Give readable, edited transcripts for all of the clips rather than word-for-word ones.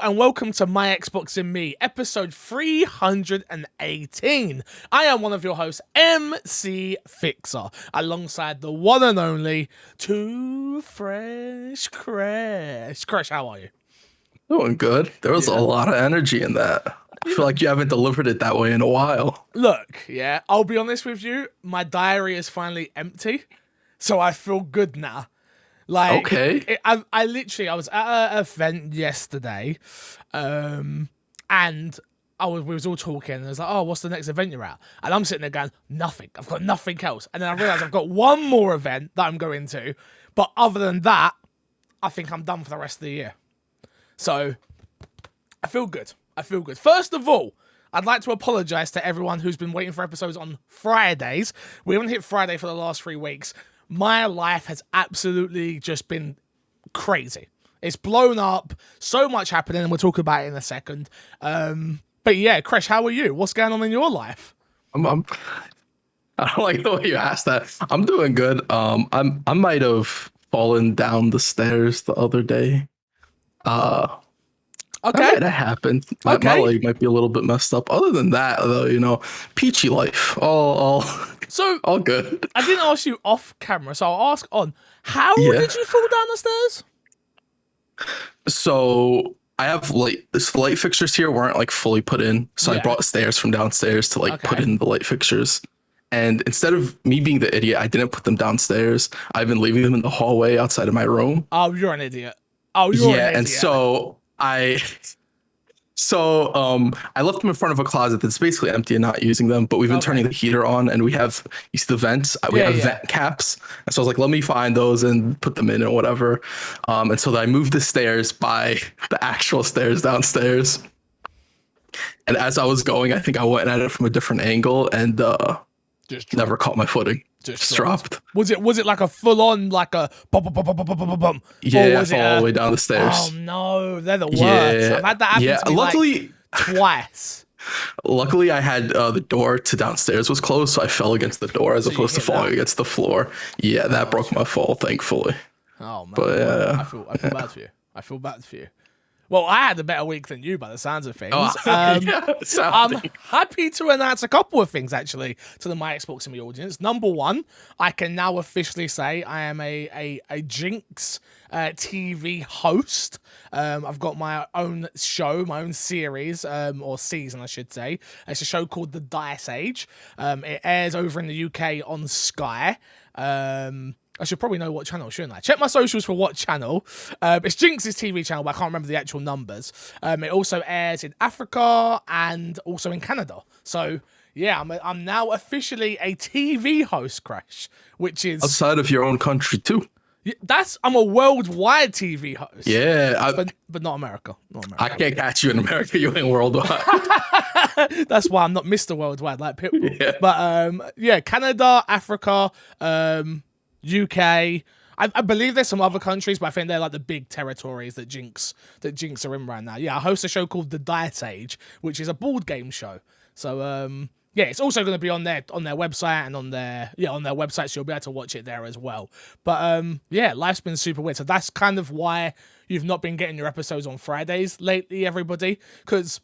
and welcome to My Xbox and Me, episode 318. I am one of your hosts, MC Fixer, alongside the one and only Too Fresh Crash. Crash, how are you? Doing good. There was a lot of energy in that. I feel like you haven't delivered it that way in a while. Look, yeah, I'll be honest with you, my diary is finally empty, so I feel good now. Like, okay. I was at an event yesterday, and we was all talking, and I was like, oh, what's the next event you're at? And I'm sitting there going, nothing. I've got nothing else. And then I realised I've got one more event that I'm going to, but other than that, I think I'm done for the rest of the year. So, I feel good. First of all, I'd like to apologise to everyone who's been waiting for episodes on Fridays. We haven't hit Friday for the last 3 weeks. My life has absolutely just been crazy. It's blown up, so much happening, and we'll talk about it in a second. But yeah, Kresh, how are you? What's going on in your life? I don't like the way you asked that. I'm doing good. I might have fallen down the stairs the other day. Okay. That happened. My leg might be a little bit messed up. Other than that, though, peachy life. All good. I didn't ask you off camera, so I'll ask on. How did you fall down the stairs? So I have light fixtures here weren't fully put in. So I brought stairs from downstairs to put in the light fixtures. And instead of me being the idiot, I didn't put them downstairs. I've been leaving them in the hallway outside of my room. Oh, you're an idiot. An idiot. And so I left them in front of a closet that's basically empty and not using them, but we've been turning the heater on, and we have, you see the vents? We have vent caps. And so I was like, let me find those and put them in or whatever. And so I moved the stairs by the actual stairs downstairs. And as I was going, I think I went at it from a different angle and just never caught my footing. Just dropped. Was it like a full on, like a bum? Yeah, I fell all the way down the stairs. Oh no, they're the worst. Yeah. I've had that happen to me luckily, twice. Luckily, I had the door to downstairs was closed, so I fell against the door as opposed to falling against the floor. Yeah, that broke my fall, thankfully. Oh man, but I feel bad for you. I feel bad for you. Well, I had a better week than you by the sounds of things. I'm happy to announce a couple of things, actually, to the My Xbox and Me audience. Number one, I can now officially say I am a Jinx TV host. I've got my own show, my own series, or season, I should say. It's a show called The Dice Age. It airs over in the UK on Sky. I should probably know what channel, shouldn't I? Check my socials for what channel. It's Jinx's TV channel, but I can't remember the actual numbers. It also airs in Africa and also in Canada. So, yeah, I'm now officially a TV host, Crash, which is... outside of your own country, too. I'm a worldwide TV host. Yeah. But not America. I can't catch you in America. You ain't worldwide. That's why I'm not Mr. Worldwide like Pitbull. Yeah. But, Canada, Africa... UK. I believe there's some other countries, but I think they're like the big territories that Jinx are in right now. Yeah, I host a show called The Dice Age, which is a board game show. So it's also going to be on their website and on their website, so you'll be able to watch it there as well. But life's been super weird. So that's kind of why you've not been getting your episodes on Fridays lately, everybody, because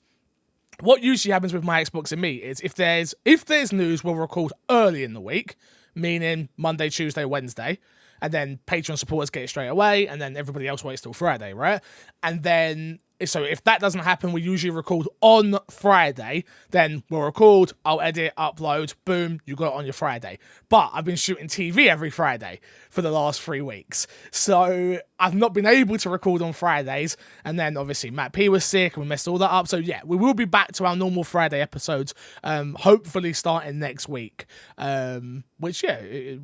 what usually happens with My Xbox and Me is if there's news, we'll record early in the week, meaning Monday, Tuesday, Wednesday, and then Patreon supporters get it straight away, and then everybody else waits till Friday, right? And then, so if that doesn't happen, we usually record on Friday, then we'll record, I'll edit, upload, boom, you got it on your Friday. But I've been shooting TV every Friday for the last 3 weeks, so I've not been able to record on Fridays, and then obviously Matt P was sick, and we messed all that up, so yeah, we will be back to our normal Friday episodes, hopefully starting next week, which,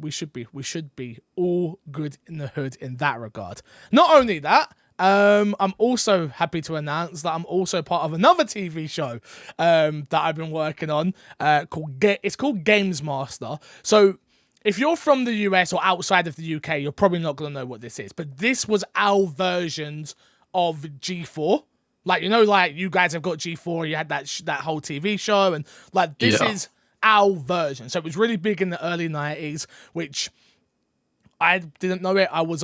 we should be all good in the hood in that regard. Not only that, I'm also happy to announce that I'm also part of another TV show that I've been working on it's called Games Master. So if you're from the US or outside of the UK, you're probably not going to know what this is, but this was our versions of G4. Like, you guys have got G4, you had that whole TV show, and this is our version. So it was really big in the early 90s, which I didn't know it. I was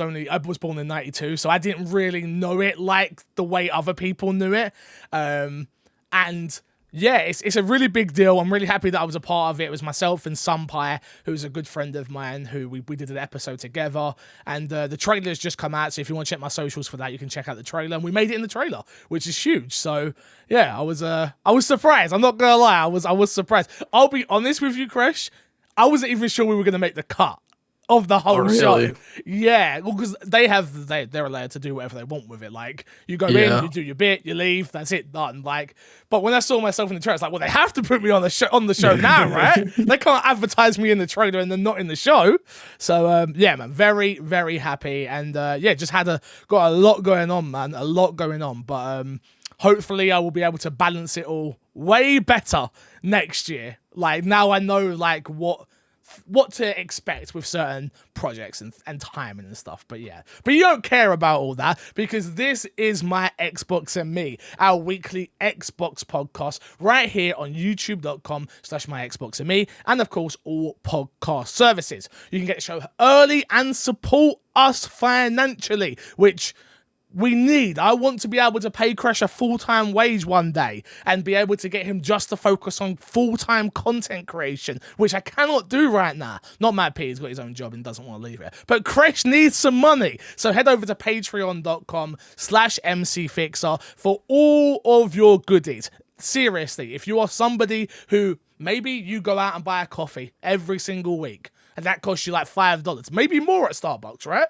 born in 92, so I didn't really know it like the way other people knew it. And yeah, it's a really big deal. I'm really happy that I was a part of it. It was myself and Sunpie, who's a good friend of mine, who we did an episode together. And the trailer's just come out, so if you want to check my socials for that, you can check out the trailer. And we made it in the trailer, which is huge. So yeah, I was surprised. I'm not gonna lie, I was surprised. I'll be honest with you, Kresh. I wasn't even sure we were gonna make the cut of the whole show. Yeah, well, because they're allowed to do whatever they want with it. Like, you go in, you do your bit, you leave, that's it, done. Like, but when I saw myself in the trailer, it's like, well, they have to put me on the show now, right? They can't advertise me in the trailer and then not in the show. So yeah, man, very, very happy. And yeah, just got a lot going on, man. A lot going on. But hopefully I will be able to balance it all way better next year. Like, now I know like what to expect with certain projects and timing and stuff. But yeah, but you don't care about all that, because this is My Xbox and Me, our weekly Xbox podcast right here on youtube.com/myxboxandme, and of course all podcast services. You can get the show early and support us financially, which we need. I want to be able to pay Kresh a full-time wage one day and be able to get him just to focus on full-time content creation, which I cannot do right now. Not Matt P, he's got his own job and doesn't want to leave it. But Kresh needs some money. So head over to patreon.com/mcfixer for all of your goodies. Seriously, if you are somebody who maybe you go out and buy a coffee every single week and that costs you like $5, maybe more at Starbucks, right?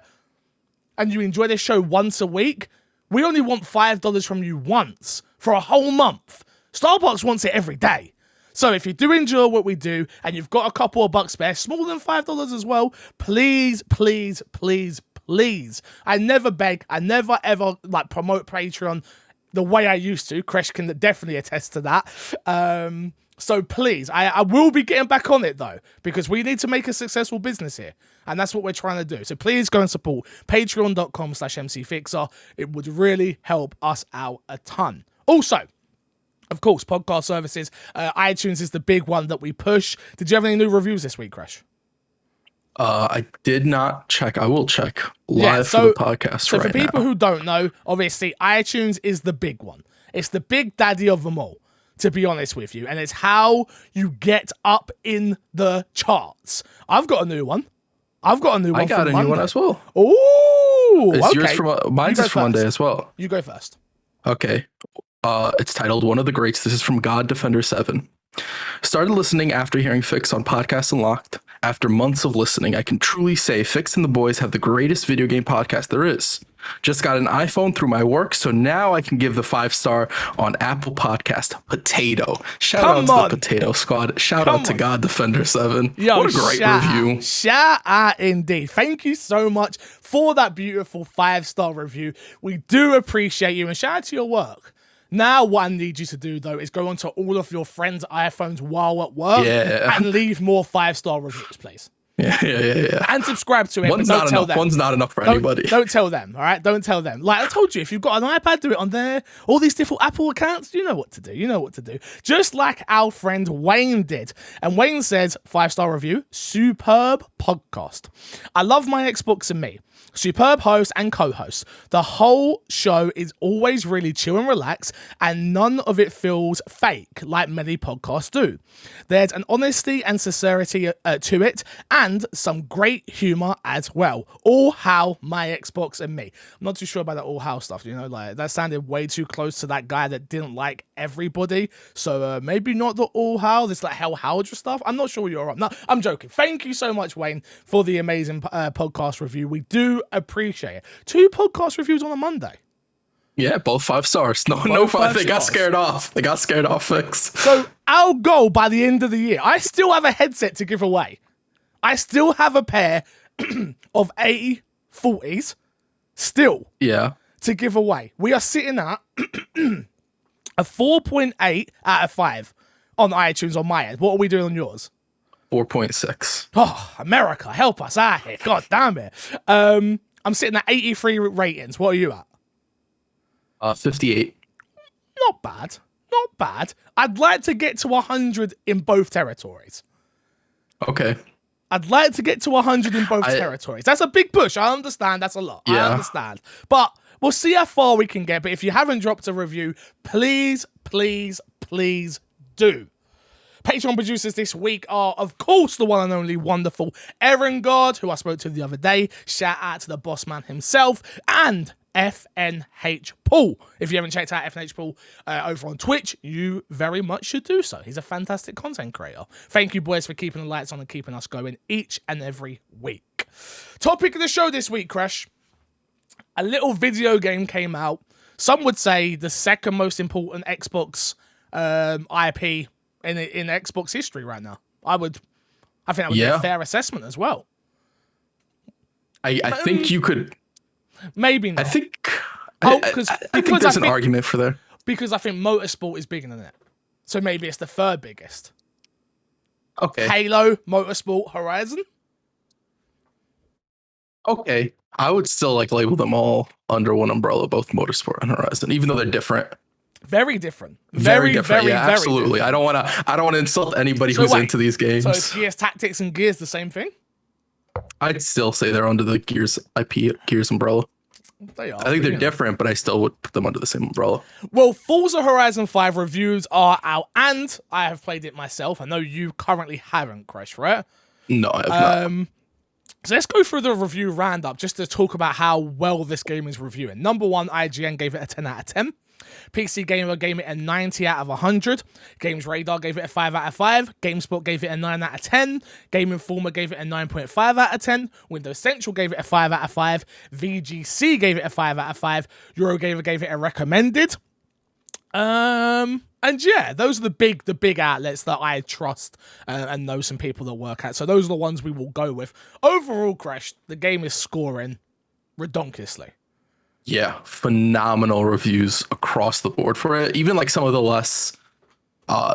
And you enjoy this show once a week, we only want $5 from you once for a whole month. Starbucks wants it every day. So if you do enjoy what we do and you've got a couple of bucks spare, smaller than $5 as well, please, please, please, please. I never beg. I never ever like promote Patreon the way I used to. Kresh can definitely attest to that. So please, I will be getting back on it though, because we need to make a successful business here. And that's what we're trying to do. So please go and support patreon.com/mcfixer. It would really help us out a ton. Also, of course, podcast services. iTunes is the big one that we push. Did you have any new reviews this week, Kresh? I did not check. I will check live for the podcast so right now. So for people who don't know, obviously iTunes is the big one. It's the big daddy of them all, to be honest with you. And it's how you get up in the charts. I've got a new one. I got a new one as well. Ooh, it's yours from mine's is from Monday as well. You go first. Okay. It's titled One of the Greats. This is from God Defender 7. Started listening after hearing Fix on Podcast Unlocked. After months of listening, I can truly say Fix and the boys have the greatest video game podcast there is. Just got an iPhone through my work, so now I can give the 5-star on Apple Podcast. Potato. Shout out to the Potato Squad. Shout out to God Defender 7. Yo, what a great review. Shout out indeed. Thank you so much for that beautiful 5-star review. We do appreciate you, and shout out to your work. Now what I need you to do, though, is go onto all of your friends' iPhones while at work and leave more 5-star reviews, please. Yeah. And subscribe to it. One's not enough. One's not enough for anybody. Don't tell them, all right? Don't tell them. Like I told you, if you've got an iPad, do it on there. All these different Apple accounts, you know what to do. Just like our friend Wayne did. And Wayne says, 5-star review, superb podcast. I love My Xbox and Me. Superb host and co-host. The whole show is always really chill and relaxed, and none of it feels fake like many podcasts do. There's an honesty and sincerity to it, and some great humor as well. All how My Xbox and Me. I'm not too sure about that all how stuff, you know, like that sounded way too close to that guy that didn't like everybody. So maybe not the all how, this like Hell Howdra stuff. I'm not sure you're on. No, I'm joking. Thank you so much, Wayne, for the amazing podcast review. We do appreciate it. 2 podcast reviews on a Monday. Yeah, both 5 stars. No 5. They got scared off. Fix. So our goal by the end of the year, I still have a headset to give away. I still have a pair of 8040s still to give away. We are sitting at a 4.8 out of 5 on iTunes on my end. What are we doing on yours? 4.6. Oh, America, help us out here. God damn it. I'm sitting at 83 ratings. What are you at? 58. Not bad. I'd like to get to 100 in both territories. Okay. I'd like to get to 100 in both territories. That's a big push. I understand. That's a lot. Yeah. I understand. But we'll see how far we can get. But if you haven't dropped a review, please, please, please do. Patreon producers this week are, of course, the one and only wonderful Aaron God, who I spoke to the other day. Shout out to the boss man himself. And FNH Paul. If you haven't checked out FNH Paul over on Twitch, you very much should do so. He's a fantastic content creator. Thank you, boys, for keeping the lights on and keeping us going each and every week. Topic of the show this week, Crash. A little video game came out. Some would say the second most important Xbox IP in Xbox history right now. I think that would be a fair assessment as well. I think you could. Maybe not. I think because there's an argument for there. Because I think motorsport is bigger than it. So maybe it's the third biggest. Okay. Halo, Motorsport, Horizon. Okay. I would still label them all under one umbrella, both Motorsport and Horizon, even though they're different. Very different. Very different. Yeah, very absolutely. Different. I don't want to insult anybody who's into these games. So is Gears Tactics and Gears the same thing? I'd still say they're under the Gears umbrella. They are. I think they're different, but I still would put them under the same umbrella. Well, Forza Horizon 5 reviews are out, and I have played it myself. I know you currently haven't, Crash, right? No, I have not. So let's go through the review roundup just to talk about how well this game is reviewing. Number one, IGN gave it a 10 out of 10. PC Gamer gave it a 90 out of 100. Games Radar gave it a 5 out of 5. GameSpot gave it a 9 out of 10. Game Informer gave it a 9.5 out of 10. Windows Central gave it a 5 out of 5. VGC gave it a 5 out of 5. Eurogamer gave it a recommended. And yeah, those are the big outlets that I trust and know some people that work at. So those are the ones we will go with. Overall, Crash, the game is scoring redonkulously. Yeah, phenomenal reviews across the board for it. Even some of the less,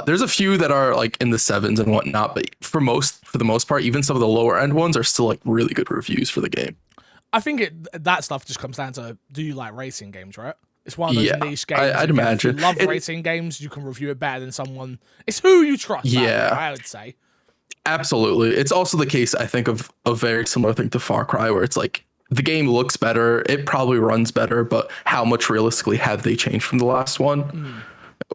there's a few that are in the 7s and whatnot, but for the most part, even some of the lower end ones are still really good reviews for the game. I think that stuff just comes down to, do you like racing games, right? It's one of those niche games. I'd imagine. If you love racing games, you can review it better than someone. It's who you trust. Yeah, I would say. Absolutely. It's also the case, I think, of a very similar thing to Far Cry, where it's the game looks better, it probably runs better, but how much realistically have they changed from the last one?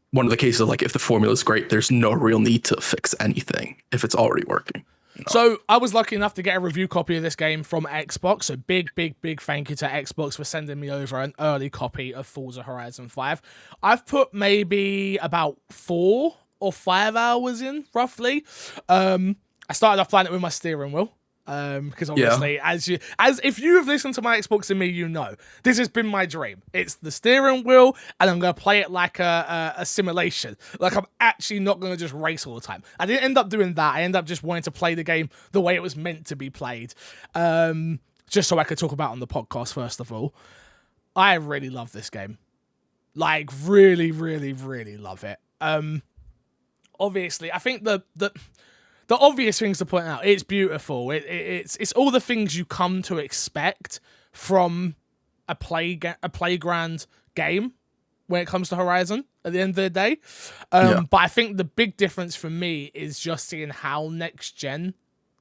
One of the cases, if the formula is great, there's no real need to fix anything if it's already working. So I was lucky enough to get a review copy of this game from Xbox. So big thank you to Xbox for sending me over an early copy of Forza Horizon 5. I've put maybe about 4 or 5 hours in, roughly. I started off playing it with my steering wheel. Because obviously, as if you have listened to my Xbox and me, you know this has been my dream. It's the steering wheel, and I'm gonna play it like a simulation. I'm actually not gonna just race all the time. I didn't end up doing that. I ended up just wanting to play the game the way it was meant to be played, just so I could talk about it on the podcast. First of all, I really love this game, really love it. Obviously, I think the obvious things to point out, it's beautiful. It's all the things you come to expect from a playground game when it comes to Horizon at the end of the day. But I think the big difference for me is just seeing how next gen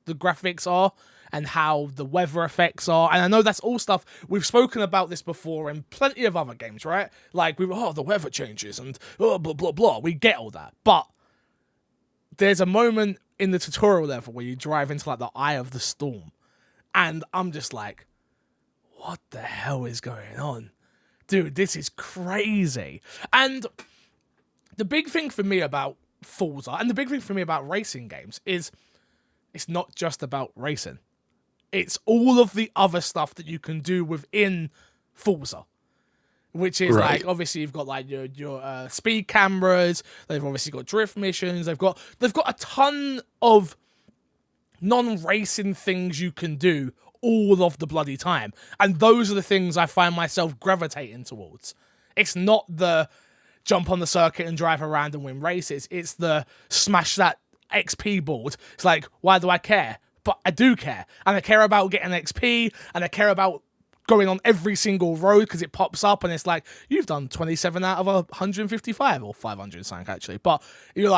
the graphics are and how the weather effects are. And I know that's all stuff we've spoken about this before in plenty of other games, right? The weather changes and blah blah blah. We get all that, but there's a moment in the tutorial level where you drive into the eye of the storm, and I'm just what the hell is going on? Dude, this is crazy. And the big thing for me about Forza, and the big thing for me about racing games, is it's not just about racing. It's all of the other stuff that you can do within Forza. Which is obviously you've got your speed cameras. They've obviously got drift missions. They've got a ton of non-racing things you can do all of the bloody time, and those are the things I find myself gravitating towards. It's not the jump on the circuit and drive around and win races. It's the smash that XP board. It's why do I care? But I do care, and I care about getting XP, and I care about going on every single road because it pops up and it's you've done 27 out of 155 or 500 something actually, but you're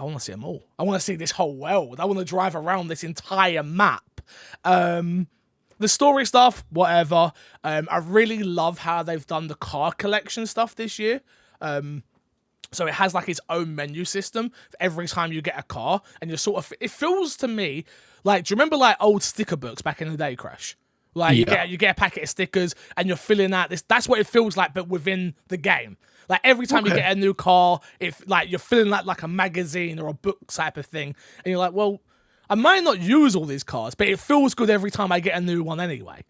I want to see them all. I want to see this whole world. I want to drive around this entire map. The story stuff, whatever. I really love how they've done the car collection stuff this year. So it has like its own menu system for every time you get a car, and you're sort of, it feels to me like, do you remember like old sticker books back in the day, Crash? Like you get a packet of stickers and you're filling out this. That's what it feels like, but within the game. Like every time you get a new car, if like you're filling like a magazine or a book type of thing, and you're like, well, I might not use all these cars, but it feels good every time I get a new one anyway.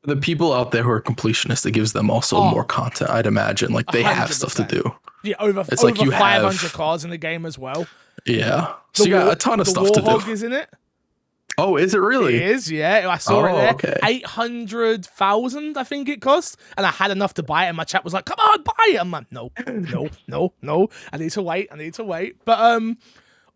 The people out there who are completionists, it gives them also more content, I'd imagine. Like they 100%. Have stuff to do. Yeah, over 500 cars in the game as well. Yeah. So you got a ton of stuff to do. The Warhog is in it. Oh, is it really? It is, yeah. I saw it there. Okay. 800,000, I think it cost. And I had enough to buy it, and my chat was like, come on, buy it. I'm like, no. I need to wait. But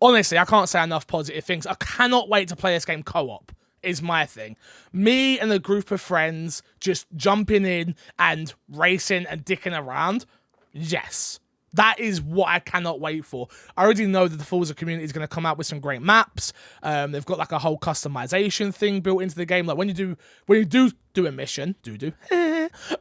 honestly, I can't say enough positive things. I cannot wait to play this game co-op, is my thing. Me and a group of friends just jumping in and racing and dicking around. Yes. That is what I cannot wait for. I already know that the Forza community is going to come out with some great maps. They've got like a whole customization thing built into the game. Like when you do a mission, sorry,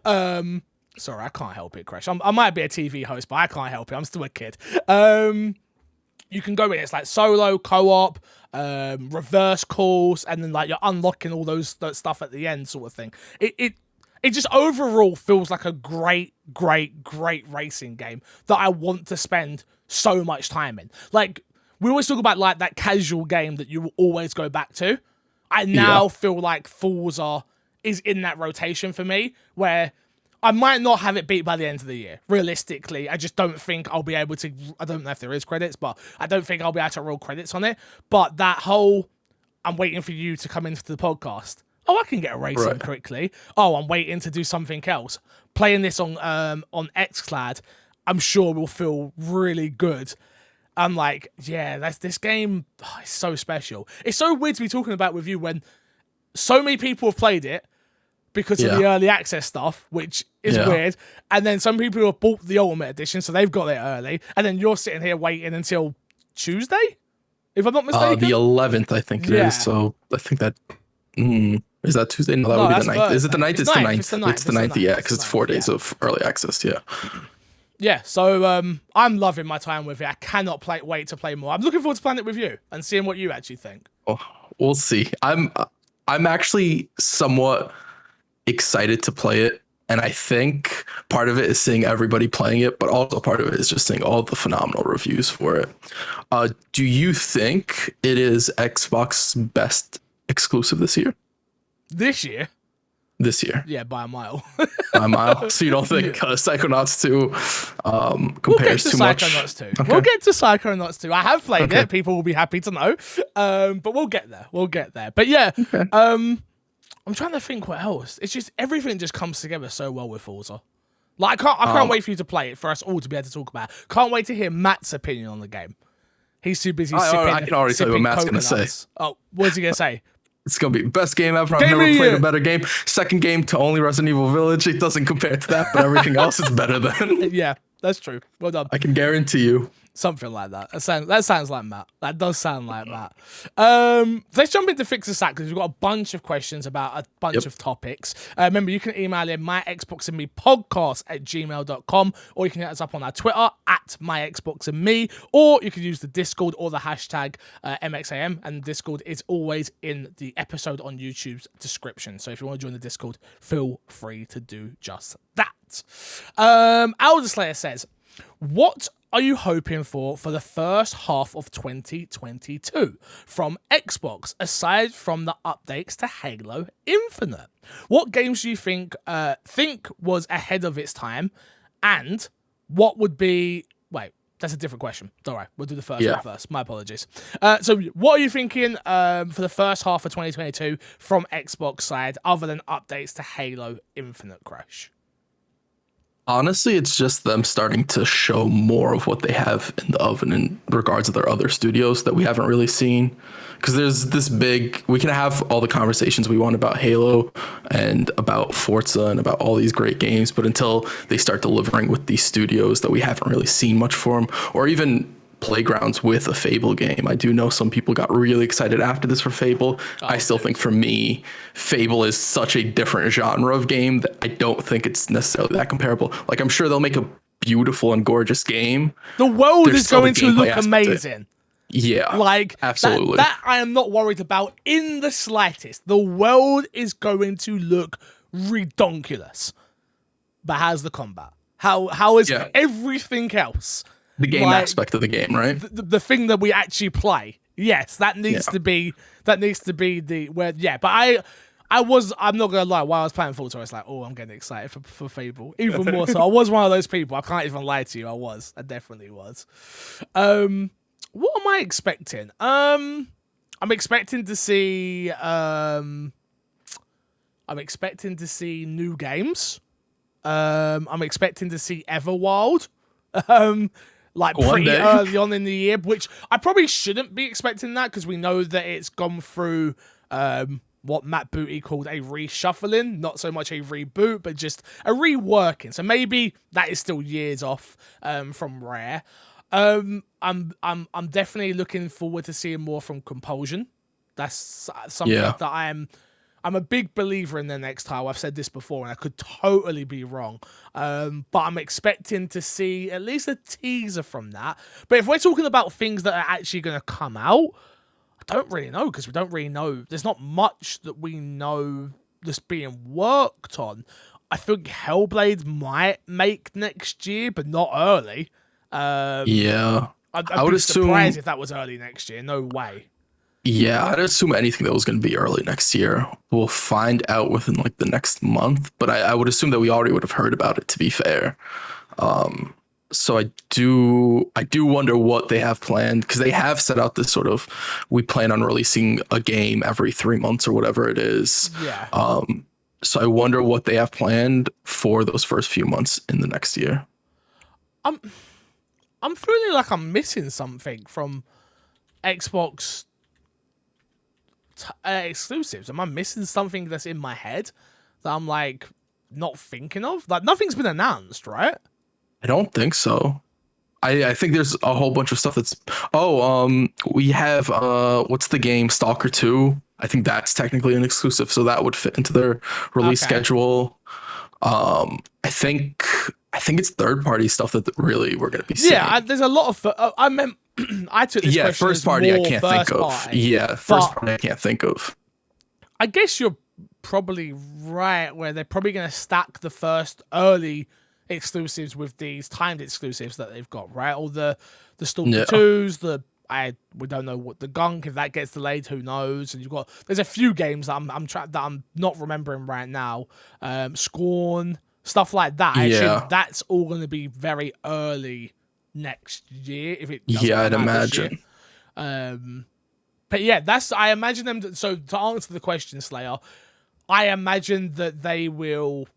I can't help it, Crash. I might be a TV host, but I can't help it. I'm still a kid. You can go in. It's like solo, co-op, reverse calls, and then like you're unlocking all that stuff at the end, sort of thing. It just overall feels like a great racing game that I want to spend so much time in. Like, we always talk about like that casual game that you will always go back to. I now feel like Forza is in that rotation for me, where I might not have it beat by the end of the year. Realistically, I just don't think I'll be able to. I don't know if there is credits, but I don't think I'll be able to roll credits on it. But that whole, I'm waiting for you to come into the podcast. Oh, I can get a race in quickly. Oh, I'm waiting to do something else. Playing this on xCloud, I'm sure will feel really good. I'm like, yeah, this game. Oh, it's so special. It's so weird to be talking about with you when so many people have played it because of the early access stuff, which is weird. And then some people have bought the Ultimate Edition, so they've got it early. And then you're sitting here waiting until Tuesday, if I'm not mistaken. The 11th, I think it is. So I think that. Is that Tuesday? No, that would be the 9th. Is it the 9th? It's the 9th. It's the 9th, yeah, because it's 4 days of early access, yeah. Yeah, so I'm loving my time with it. I cannot wait to play more. I'm looking forward to playing it with you and seeing what you actually think. Oh, we'll see. I'm actually somewhat excited to play it, and I think part of it is seeing everybody playing it, but also part of it is just seeing all the phenomenal reviews for it. Do you think it is Xbox's best exclusive this year? This year? Yeah, by a mile. By a mile? So you don't think Psychonauts 2 compares too much? We'll get to Psychonauts 2. I have played it. People will be happy to know. But we'll get there. But yeah, I'm trying to think what else. It's just everything just comes together so well with Forza. Like I can't wait for you to play it for us all to be able to talk about it. Can't wait to hear Matt's opinion on the game. He's too busy sipping. I can already tell you what Matt's going to say. Oh, what's he going to say? It's going to be best game ever. I've never played a better game. Second game to only Resident Evil Village. It doesn't compare to that, but everything else is better than. Yeah, that's true. Well done. I can guarantee you. Something like that. That sounds like Matt. That does sound like Matt. Let's jump into Fix the Sack because we've got a bunch of questions about a bunch of topics. Remember, you can email in myxboxandmepodcast@gmail.com, or you can hit us up on our Twitter @myxboxandme, or you can use the Discord or the hashtag MXAM, and Discord is always in the episode on YouTube's description. So if you want to join the Discord, feel free to do just that. Elder Slayer says, what are you hoping for the first half of 2022 from Xbox, aside from the updates to Halo Infinite? What games do you think was ahead of its time, and what would be... Wait, that's a different question. Don't worry, we'll do the first one first. My apologies. So what are you thinking for the first half of 2022 from Xbox side, other than updates to Halo Infinite, Crash? Honestly, it's just them starting to show more of what they have in the oven in regards to their other studios that we haven't really seen. Because there's this big, we can have all the conversations we want about Halo and about Forza and about all these great games, but until they start delivering with these studios that we haven't really seen much from, or even playgrounds with a Fable game. I do know some people got really excited after this for Fable. I still think for me, Fable is such a different genre of game that I don't think it's necessarily that comparable. Like, I'm sure they'll make a beautiful and gorgeous game. The world is going to look amazing. Yeah, like absolutely. That I am not worried about in the slightest. The world is going to look redonkulous. But how's the combat? How is everything else? The game aspect of the game, right? The thing that we actually play. Yes, that needs to be the where. Yeah, but I'm not gonna lie. While I was playing Forza, I was like, oh, I'm getting excited for Fable even more. So I was one of those people. I can't even lie to you. I definitely was. What am I expecting? I'm expecting to see new games. I'm expecting to see Everwild. Like pretty early on in the year, which I probably shouldn't be expecting that because we know that it's gone through what Matt Booty called a reshuffling, not so much a reboot, but just a reworking. So maybe that is still years off from Rare. I'm definitely looking forward to seeing more from Compulsion. That's something that I'm a big believer in their next title. I've said this before, and I could totally be wrong. But I'm expecting to see at least a teaser from that. But if we're talking about things that are actually going to come out, I don't really know because we don't really know. There's not much that we know that's being worked on. I think Hellblade might make next year, but not early. I would be surprised if that was early next year. No way. Yeah, I'd assume anything that was going to be early next year. We'll find out within like the next month, but I would assume that we already would have heard about it, to be fair. So I do wonder what they have planned because they have set out this sort of, we plan on releasing a game every 3 months or whatever it is. Yeah. So I wonder what they have planned for those first few months in the next year. I'm feeling like I'm missing something from Xbox exclusives. Am I missing something that's in my head that I'm like not thinking of? Like nothing's been announced, right? I don't think so. I think there's a whole bunch of stuff that's we have what's the game Stalker 2? I think that's technically an exclusive, so that would fit into their release schedule. I think it's third party stuff that really we're going to be seeing. Yeah, there's a lot of I meant I took this question first party I can't think of. First party I can't think of. I guess you're probably right where they're probably going to stack the first early exclusives with these timed exclusives that they've got, right? All the Stalker 2s, we don't know what the Gunk, if that gets delayed, who knows? And there's a few games that I'm not remembering right now. Scorn, stuff like that. Actually, that's all going to be very early next year if it doesn't I'd imagine. But yeah, I imagine them so to answer the question, Slayer, I imagine that they will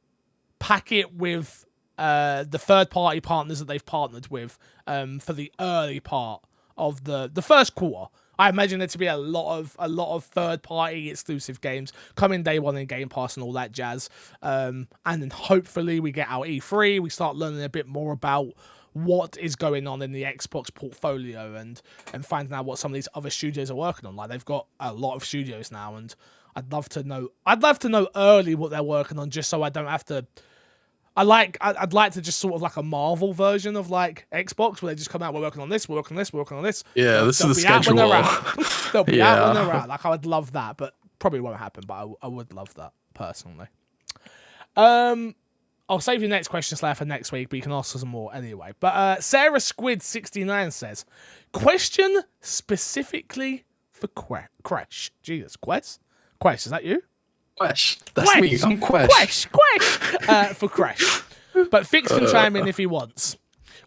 pack it with the third party partners that they've partnered with for the early part of the first quarter. I imagine there to be a lot of third party exclusive games coming day one in Game Pass and all that jazz. And then hopefully we get our E3, we start learning a bit more about what is going on in the Xbox portfolio and finding out what some of these other studios are working on. Like they've got a lot of studios now, and I'd love to know early what they're working on, just so I don't have to. I'd like to just sort of like a Marvel version of like Xbox where they just come out, we're working on this, we're working on this, we're working on this. Yeah, this is the schedule. They'll be out when they're out. Like I would love that, but probably won't happen. But I would love that personally. I'll save your next question, Slayer, for next week, but you can ask us some more anyway. But Sarah Squid69 says, question specifically for Crash. Jesus, Quest, is that you? Quest. That's me. I'm Quest. Quest. For Crash. But Fix can chime in if he wants.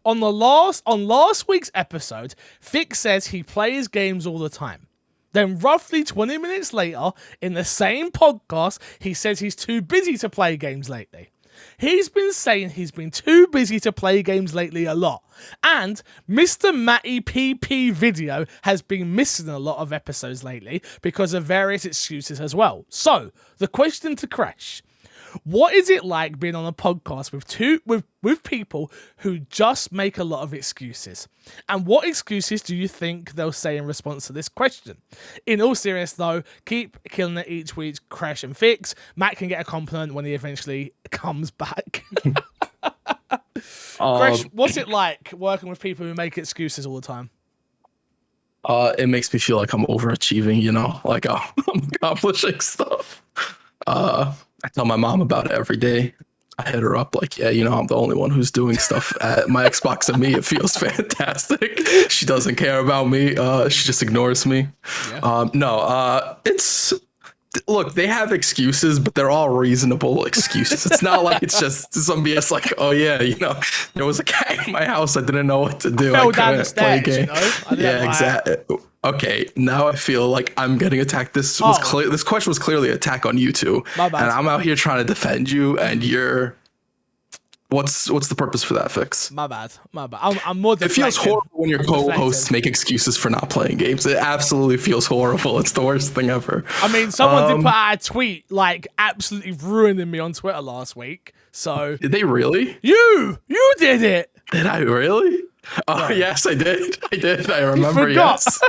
On last week's episode, Fix says he plays games all the time. Then roughly 20 minutes later, in the same podcast, he says he's too busy to play games lately. He's been saying he's been too busy to play games lately a lot. And Mr. Matty PP Video has been missing a lot of episodes lately because of various excuses as well. So, the question to Crash. What is it like being on a podcast with people who just make a lot of excuses? And what excuses do you think they'll say in response to this question? In all seriousness, though, keep killing it each week, Crash and Fix. Matt can get a compliment when he eventually comes back. Crash, what's it like working with people who make excuses all the time? It makes me feel like I'm overachieving, you know, like I'm accomplishing stuff. I tell my mom about it every day. I hit her up like, yeah, you know, I'm the only one who's doing stuff at my Xbox and me. It feels fantastic. She doesn't care about me. She just ignores me. Yeah. Look, they have excuses, but they're all reasonable excuses. It's not like it's just some BS like, oh yeah, you know, there was a cat in my house. I didn't know what to do. I fell down the stairs, you know? Yeah, exactly. Okay, now I feel like I'm getting attacked. This question was clearly an attack on you two. My bad. And I'm out here trying to defend you, and you're. What's the purpose for that, Fix? My bad. I'm more deflecting. It feels horrible when your co-hosts make excuses for not playing games. It absolutely feels horrible. It's the worst thing ever. I mean, someone did put out a tweet like absolutely ruining me on Twitter last week. So did they really? You did it. Did I really? Oh yes, I did. I remember. Yes.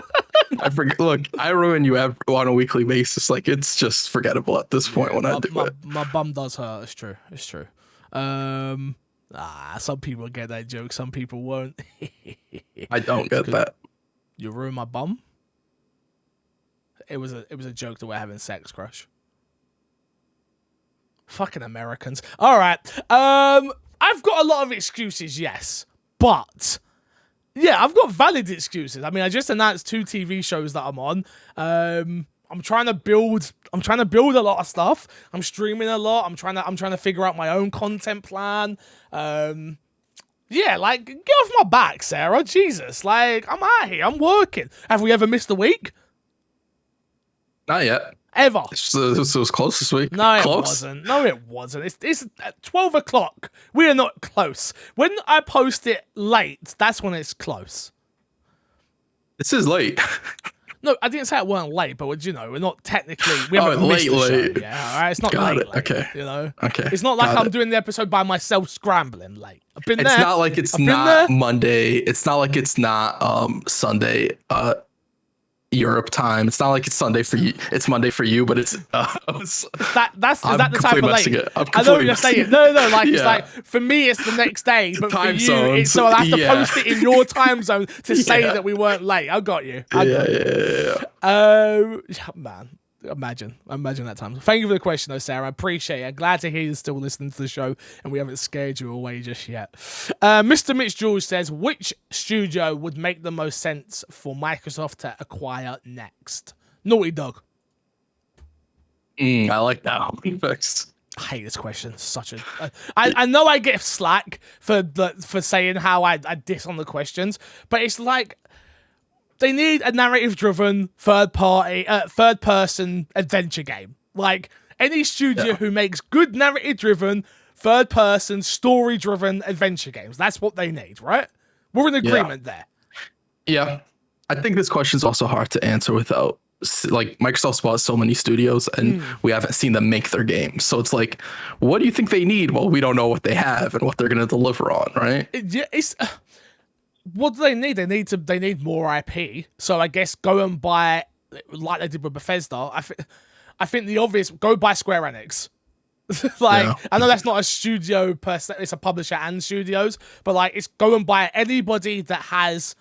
I forget. Look, I ruin you on a weekly basis. Like it's just forgettable at this point when I do it. My bum does hurt. It's true. Some people get that joke, some people won't. I don't get that. You ruin my bum? It was a joke that we're having sex, Crush. Fucking Americans. All right. I've got a lot of excuses, yes, but yeah, I've got valid excuses. I mean, I just announced 2 TV shows that I'm on. I'm trying to build a lot of stuff. I'm streaming a lot. I'm trying to figure out my own content plan. Yeah, like get off my back, Sarah. Jesus, like I'm out here. I'm working. Have we ever missed a week? Not yet. Ever. It was close this week. No, close? It wasn't. It's at 12 o'clock. We are not close. When I post it late, that's when it's close. This is late. No, I didn't say it weren't late, but you know, we're not technically. We haven't missed the show. Yeah, all right. It's not late. Okay. You know. Okay. It's not like I'm doing the episode by myself scrambling late. I've been there. It's not like it's not Monday. It's not like it's not Sunday. Europe time. It's not like it's Sunday for you. It's Monday for you, but it's is that the type of late? I know what you're saying. No, like it's like for me it's the next day, but for you it's so I have to post it in your time zone to say that we weren't late. I got you. Man. Imagine that time. Thank you for the question, though, Sarah. I appreciate it. I'm glad to hear you're still listening to the show and we haven't scared you away just yet. Mr. Mitch George says, which studio would make the most sense for Microsoft to acquire next? Naughty Dog. I like that. I hate this question. I know I get slack for saying how I diss on the questions, but it's like they need a narrative-driven, third-person adventure game. Like, any studio who makes good narrative-driven, third-person, story-driven adventure games. That's what they need, right? We're in agreement there. Yeah. I think this question is also hard to answer without, like, Microsoft's bought so many studios, and we haven't seen them make their games. So it's like, what do you think they need? Well, we don't know what they have and what they're going to deliver on, right? What do they need? They need more IP. So I guess go and buy, like they did with Bethesda. I think the obvious, go buy Square Enix. I know that's not a studio per se, it's a publisher and studios, but like it's go and buy anybody that has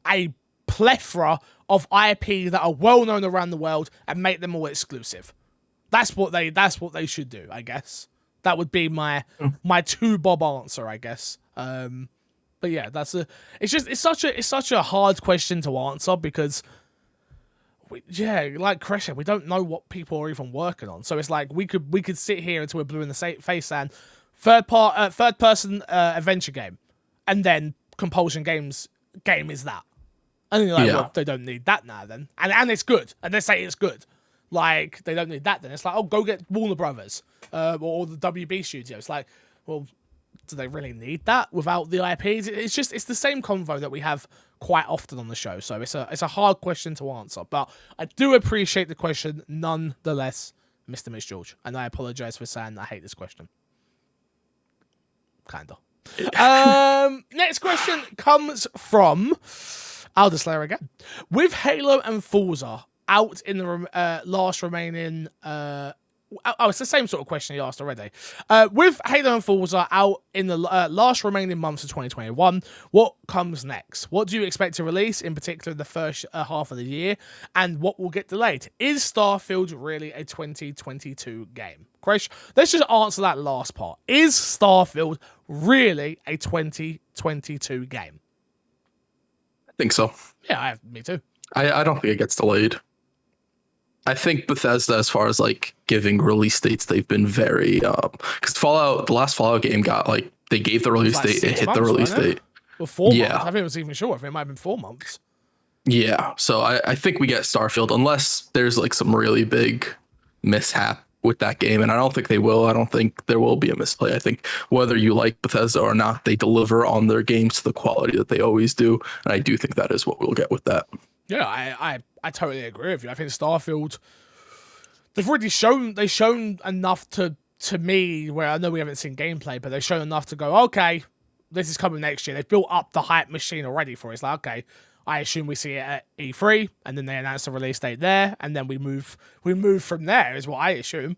a plethora of IP that are well known around the world and make them all exclusive. That's what they should do, I guess. That would be my 2 bob answer, I guess. But yeah, it's such a hard question to answer because like Crash said, we don't know what people are even working on. So it's like we could sit here until we're blue in the face and third person adventure game, and then compulsion game is that, and then you're like, well, they don't need that now then, and it's good, and they say it's good. Like they don't need that then. It's like, oh, go get Warner Brothers or the WB Studios. Like, well, do they really need that without the IPs? It's the same convo that we have quite often on the show. So it's a hard question to answer, but I do appreciate the question nonetheless, Mr. Mitch George. And I apologize for saying I hate this question. Kinda. Next question comes from Alderslayer again. With Halo and Forza out in the last remaining it's the same sort of question you asked already. With Halo and Forza out in the last remaining months of 2021, what comes next? What do you expect to release, in particular in the first half of the year, and what will get delayed? Is Starfield really a 2022 game? Krish, let's just answer that last part. Is Starfield really a 2022 game? I think so. Yeah, me too. I don't think it gets delayed. I think Bethesda, as far as like giving release dates, they've been very because the last Fallout game got like they gave the release date, it hit the release date. Well, 4 months. I think it was even shorter. I think it might have been 4 months. Yeah, so I think we get Starfield unless there's like some really big mishap with that game, and I don't think they will. I don't think there will be a misplay. I think whether you like Bethesda or not, they deliver on their games to the quality that they always do, and I do think that is what we'll get with that. Yeah, I totally agree with you. I think Starfield, they've shown enough to me, where I know we haven't seen gameplay, but they've shown enough to go, okay, this is coming next year. They've built up the hype machine already for it. It's like, okay, I assume we see it at E3, and then they announce the release date there, and then we move from there, is what I assume.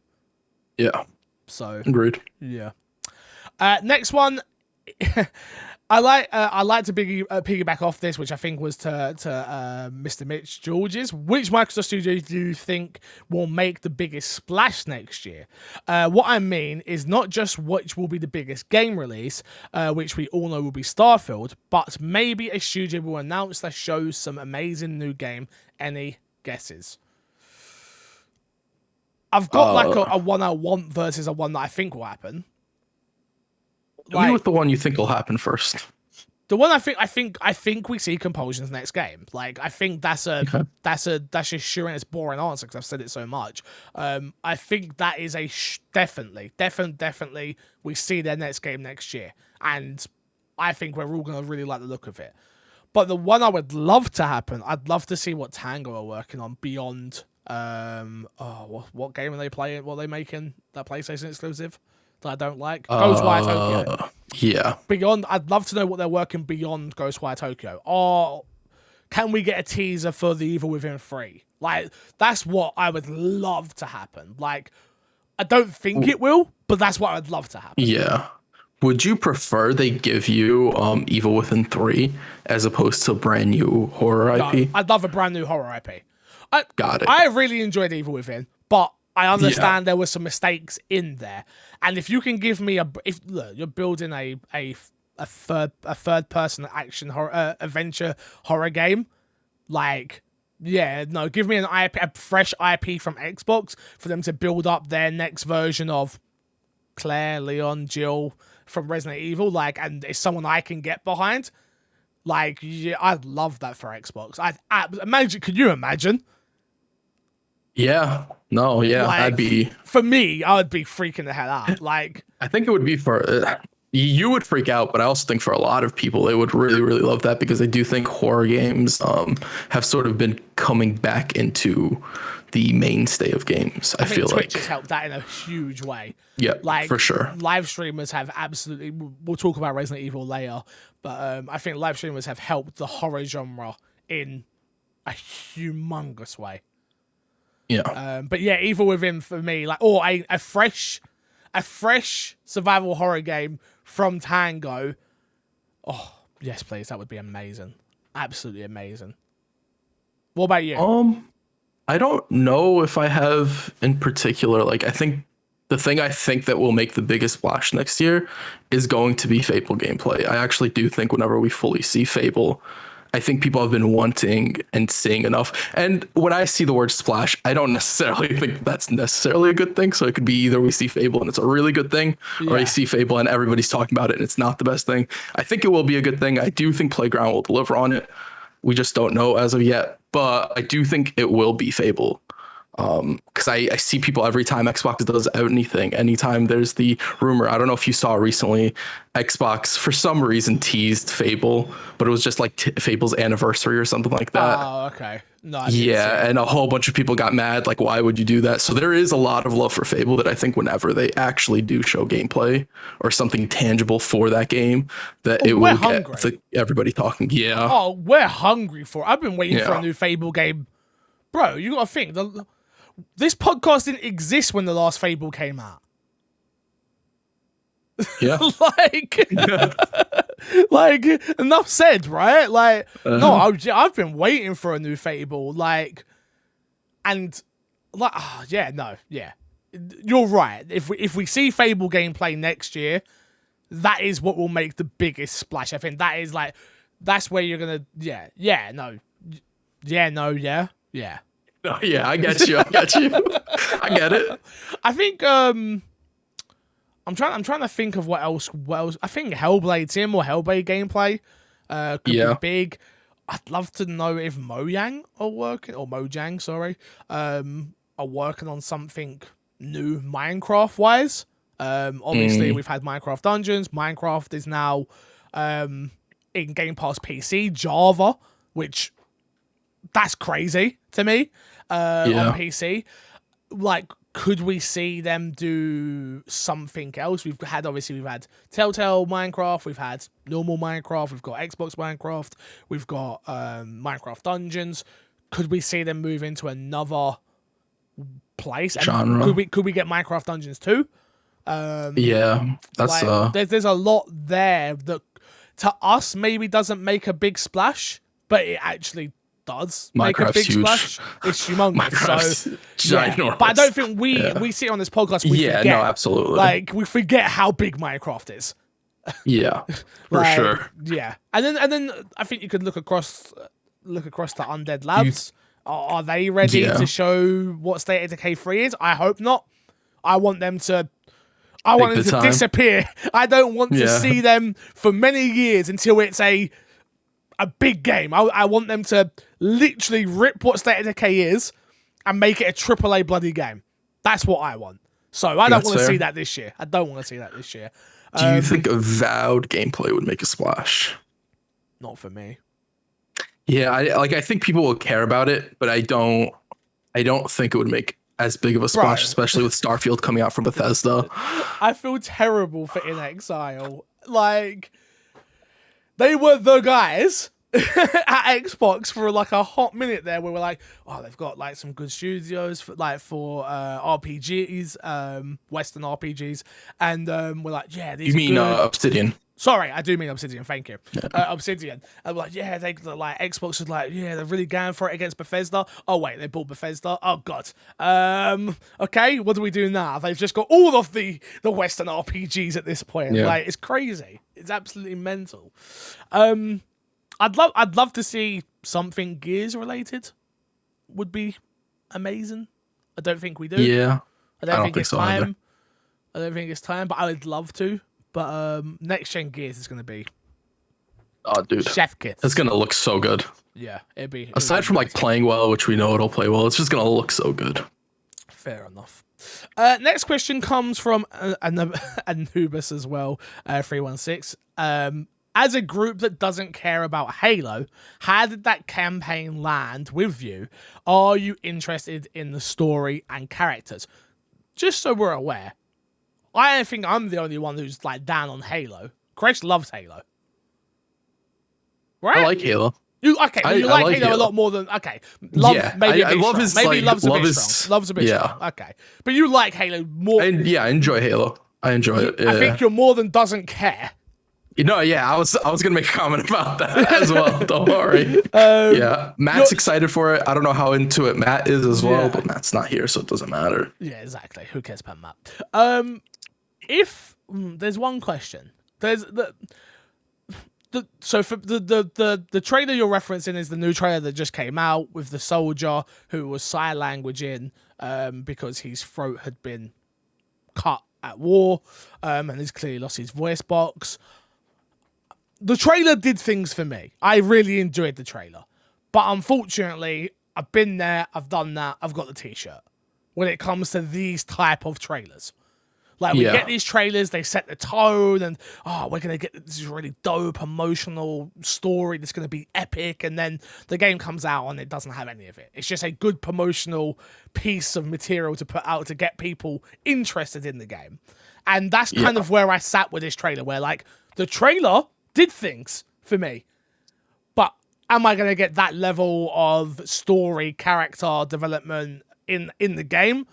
Yeah. So agreed. Yeah. Next one. I like to piggyback off this, which I think was to Mr. Mitch George's. Which Microsoft studio do you think will make the biggest splash next year? What I mean is not just which will be the biggest game release, which we all know will be Starfield, but maybe a studio will announce that shows some amazing new game. Any guesses? I've got like a one I want versus a one that I think will happen. Like, with the one you think will happen first. The one I think we see Compulsion's next game. Like, I think that's just sure, and it's boring answer because I've said it so much. I think that is a definitely we see their next game next year, and I think we're all gonna really like the look of it. But the one I would love to happen, I'd love to see what Tango are working on beyond. What game are they playing? What are they making? That PlayStation exclusive that I don't like. Ghostwire Tokyo. Yeah. Beyond, I'd love to know what they're working beyond Ghostwire Tokyo. Or can we get a teaser for The Evil Within 3? Like, that's what I would love to happen. Like, I don't think it will, but that's what I'd love to happen. Yeah. Would you prefer they give you Evil Within 3 as opposed to a brand new horror IP? No, I'd love a brand new horror IP. Got it. I really enjoyed Evil Within, but I understand there were some mistakes in there. And if you can give me look, you're building a third person action horror adventure horror game, like, yeah, no, give me a fresh IP from Xbox for them to build up their next version of Claire, Leon, Jill from Resident Evil, like, and it's someone I can get behind. Like, yeah, I'd love that for Xbox. Imagine. Could you imagine? Yeah. No, yeah, like, I'd be... For me, I would be freaking the hell out. Like, I think it would be for... you would freak out, but I also think for a lot of people, they would really, really love that because I do think horror games have sort of been coming back into the mainstay of games. I feel Twitch like has helped that in a huge way. Yeah, like, for sure. Live streamers have absolutely... We'll talk about Resident Evil later, but I think live streamers have helped the horror genre in a humongous way. Yeah. But yeah, Evil Within for me, like, or a fresh survival horror game from Tango. Oh, yes, please. That would be amazing. Absolutely amazing. What about you? I don't know if I have in particular, like, I think the thing I think that will make the biggest splash next year is going to be Fable gameplay. I actually do think whenever we fully see Fable, I think people have been wanting and seeing enough. And when I see the word splash, I don't necessarily think that's necessarily a good thing. So it could be either we see Fable and it's a really good thing, or I see Fable and everybody's talking about it and it's not the best thing. I think it will be a good thing. I do think Playground will deliver on it. We just don't know as of yet. But I do think it will be Fable. Because I see people every time Xbox does anything, anytime there's the rumor. I don't know if you saw recently, Xbox for some reason teased Fable, but it was just like Fable's anniversary or something like that. Oh, okay. No, I didn't see Yeah, it. and a whole bunch of people got mad. Like, why would you do that? So there is a lot of love for Fable that I think whenever they actually do show gameplay or something tangible for that game, that Oh, it we're will get hungry. everybody talking. Yeah, Oh, we're hungry for it. I've been waiting for a yeah, new Fable game. Bro, you gotta think. This podcast didn't exist when the last Fable came out. yeah. like, like, enough said, right? Like, no, I've been waiting for a new Fable. Like, and, like, yeah. You're right. If we see Fable gameplay next year, that is what will make the biggest splash. I think that is like, that's where you're gonna, yeah, no, yeah. No, yeah, I get you. I get you. I get it. I think I'm trying to think of what else. I think Hellblade Sim or Hellblade gameplay could be big. I'd love to know if Mojang, sorry, are working on something new Minecraft wise. Obviously we've had Minecraft Dungeons. Minecraft is now in Game Pass PC, Java, which that's crazy to me. On PC, like, could we see them do something else? We've had Telltale Minecraft, we've had normal Minecraft, we've got Xbox Minecraft, we've got Minecraft Dungeons. Could we see them move into another place? Genre. Could we get Minecraft Dungeons too? Yeah, that's like, there's a lot there that to us maybe doesn't make a big splash, but it actually does make a big splash. It's humongous. So, ginormous. But I don't think we see it on this podcast. We forget. No, absolutely. Like, we forget how big Minecraft is. Yeah, for sure. Yeah, and then I think you could look across to Undead Labs. Are they ready to show what State of Decay 3 is? I hope not. I want them to disappear. I don't want to see them for many years until it's a big game. I want them to literally rip what State of Decay is and make it a AAA bloody game. That's what I want. So I don't want to see that this year. Do you think Avowed gameplay would make a splash? Not for me. Yeah, I think people will care about it, but I don't think it would make as big of a splash, especially with Starfield coming out from Bethesda. I feel terrible for In Exile. Like, they were the guys at Xbox for like a hot minute there where we're like, oh, they've got like some good studios for RPGs, Western RPGs, and we're like, yeah, these You mean good. Obsidian? Sorry, I do mean Obsidian. Thank you, Obsidian. And we're like, yeah, they like Xbox was like, yeah, they're really going for it against Bethesda. Oh wait, they bought Bethesda. Oh god. Okay, what do we do now? They've just got all of the Western RPGs at this point. Yeah. Like, it's crazy. It's absolutely mental. I'd love to see something Gears related. Would be amazing. I don't think we do. Yeah. I don't think it's so time. either. I don't think it's time, but I would love to. But next gen Gears is going to be, oh dude, chef kiss. It's going to look so good. Yeah, it'd be. Aside from like playing well, which we know it'll play well, it's just going to look so good. Fair enough. Next question comes from Anubis as well, 316. As a group that doesn't care about Halo, how did that campaign land with you? Are you interested in the story and characters? Just so we're aware, I don't think I'm the only one who's like down on Halo. Chris loves Halo. Right? I like Halo. You like Halo a lot more than Love, yeah, maybe I love his maybe like, love's a love bit his, strong. Love's a bit strong. Okay, but you like Halo more. I enjoy Halo. I enjoy it. Yeah. I think you're more than doesn't care. Yeah, I was gonna make a comment about that as well. Don't worry. Yeah, Matt's excited for it. I don't know how into it Matt is as well, but Matt's not here, so it doesn't matter. Yeah, exactly. Who cares about Matt? If there's one question, there's so for the trailer you're referencing is the new trailer that just came out with the soldier who was sign language in because his throat had been cut at war and he's clearly lost his voice box. The trailer did things for me. I really enjoyed the trailer. But unfortunately, I've been there, I've done that, I've got the t-shirt when it comes to these type of trailers. Like, we get these trailers, they set the tone, and we're gonna get this really dope emotional story that's gonna be epic, and then the game comes out and it doesn't have any of it. It's just a good promotional piece of material to put out to get people interested in the game. And that's kind of where I sat with this trailer, where like the trailer did things for me. But am I gonna get that level of story, character development in the game?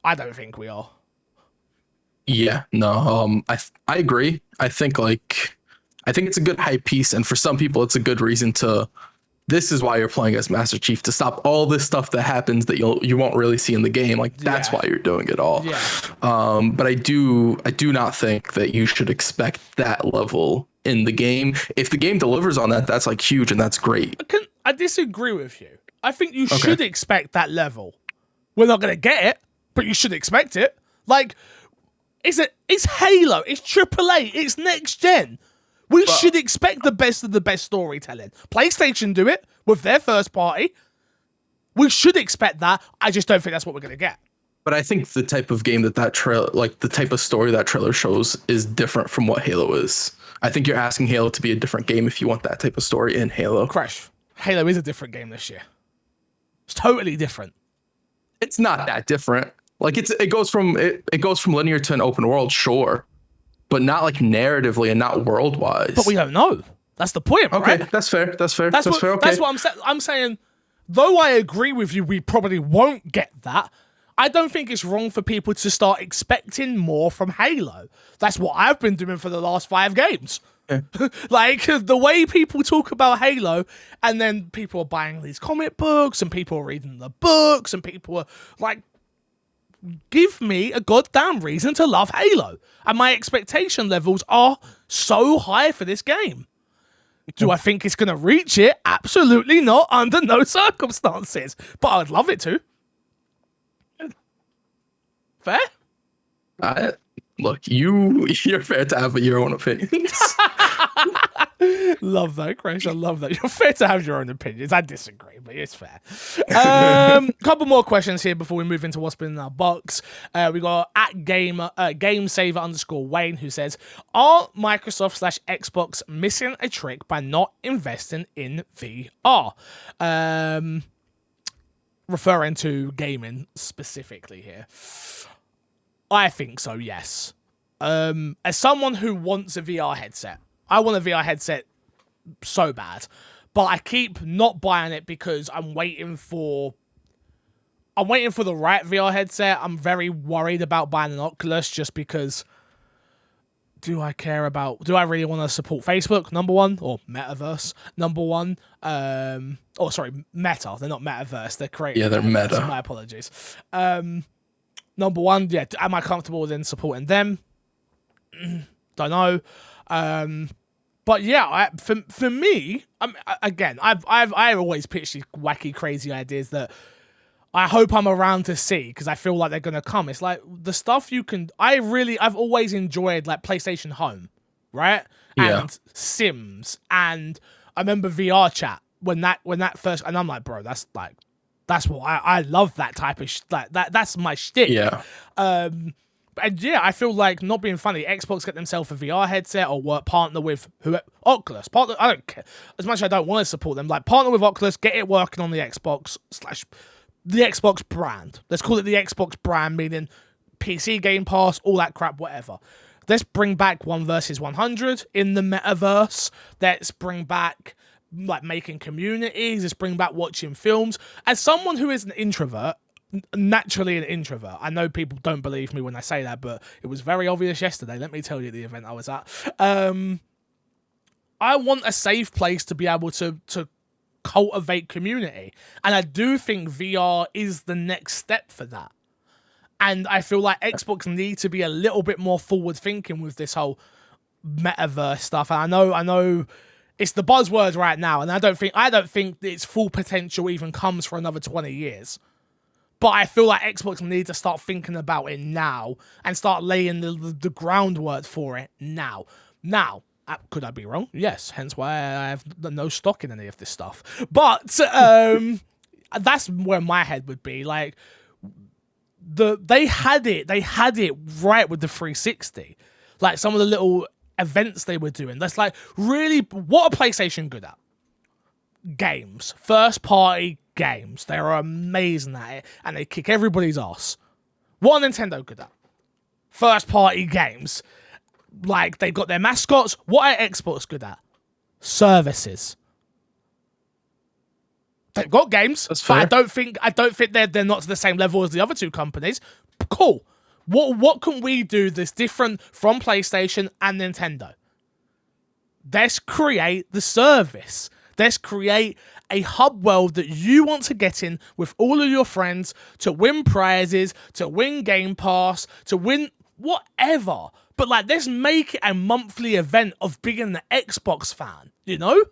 I don't think we are. Yeah, no, I agree. I think it's a good hype piece, and for some people, it's a good reason to. This is why you're playing as Master Chief, to stop all this stuff that happens that you won't really see in the game. Like, that's why you're doing it all. Yeah. But I do not think that you should expect that level in the game. If the game delivers on that, that's like huge and that's great. I disagree with you. I think you should expect that level. We're not gonna get it, but you should expect it. Like, it's Halo, it's AAA, it's next gen. We should expect the best of the best storytelling. PlayStation do it with their first party. We should expect that. I just don't think that's what we're gonna get. But I think the type of game that trailer, like the type of story that trailer shows, is different from what Halo is. I think you're asking Halo to be a different game if you want that type of story in Halo. Crash. Halo is a different game this year. It's totally different. It's not that different. Like, it goes from linear to an open world, sure, but not like narratively and not world wise. But we don't know. That's the point, right? Okay, that's fair. That's fair. That's fair. Okay. That's what I'm saying. Though I agree with you, we probably won't get that. I don't think it's wrong for people to start expecting more from Halo. That's what I've been doing for the last 5 games. Yeah. Like, the way people talk about Halo, and then people are buying these comic books, and people are reading the books, and people are like, give me a goddamn reason to love Halo. And my expectation levels are so high for this game. Do I think it's going to reach it? Absolutely not, under no circumstances. But I'd love it to. Fair? Look, you're fair to have your own opinions. Love that, Crash. I love that. You're fair to have your own opinions. I disagree, but it's fair. Couple more questions here before we move into what's been in our box. We got at GameSaver_Wayne, who says, are Microsoft / Xbox missing a trick by not investing in VR? Referring to gaming specifically here. I think so, yes. As someone who wants a VR headset, I want a VR headset so bad, but I keep not buying it because I'm waiting for the right VR headset. I'm very worried about buying an Oculus just because do I really want to support Facebook, number one, or Metaverse, number one? Meta. They're not Metaverse. They're creating. Yeah, they're Meta. My apologies. Number one, yeah, am I comfortable in supporting them? Don't know. But yeah, for me, I've always pitched these wacky, crazy ideas that I hope I'm around to see because I feel like they're gonna come. It's like the stuff you can. I've always enjoyed like PlayStation Home, right? Yeah. And Sims, and I remember VR chat when that first, and I'm like, bro, that's what I love that type of that's my shtick. Yeah. And yeah, I feel like, not being funny, Xbox get themselves a VR headset or partner with Oculus. I don't care. As much as I don't want to support them, like, partner with Oculus, get it working on the Xbox / the Xbox brand. Let's call it the Xbox brand, meaning PC Game Pass, all that crap, whatever. Let's bring back 1 versus 100 in the metaverse. Let's bring back like making communities. Let's bring back watching films. As someone who is an introvert, naturally an introvert, I know people don't believe me when I say that, but it was very obvious yesterday. Let me tell you the event I was at. I want a safe place to be able to cultivate community, and I do think VR is the next step for that. And I feel like Xbox need to be a little bit more forward thinking with this whole metaverse stuff. And I know it's the buzzword right now, and I don't think its full potential even comes for another 20 years. But I feel like Xbox need to start thinking about it now and start laying the groundwork for it now. Now, could I be wrong? Yes, hence why I have no stock in any of this stuff. But that's where my head would be. Like, they had it right with the 360. Like some of the little events they were doing. That's like really what are PlayStation good at? Games. First party games. They are amazing at it and they kick everybody's ass. What are Nintendo good at? First party games. Like they've got their mascots. What are Xbox good at? Services. They've got games, but I don't think they're not to the same level as the other two companies. Cool. What can we do that's different from PlayStation and Nintendo? Let's create the service. Let's create a hub world that you want to get in with all of your friends to win prizes, to win Game Pass, to win whatever. But like, let's make it a monthly event of being an Xbox fan, you know?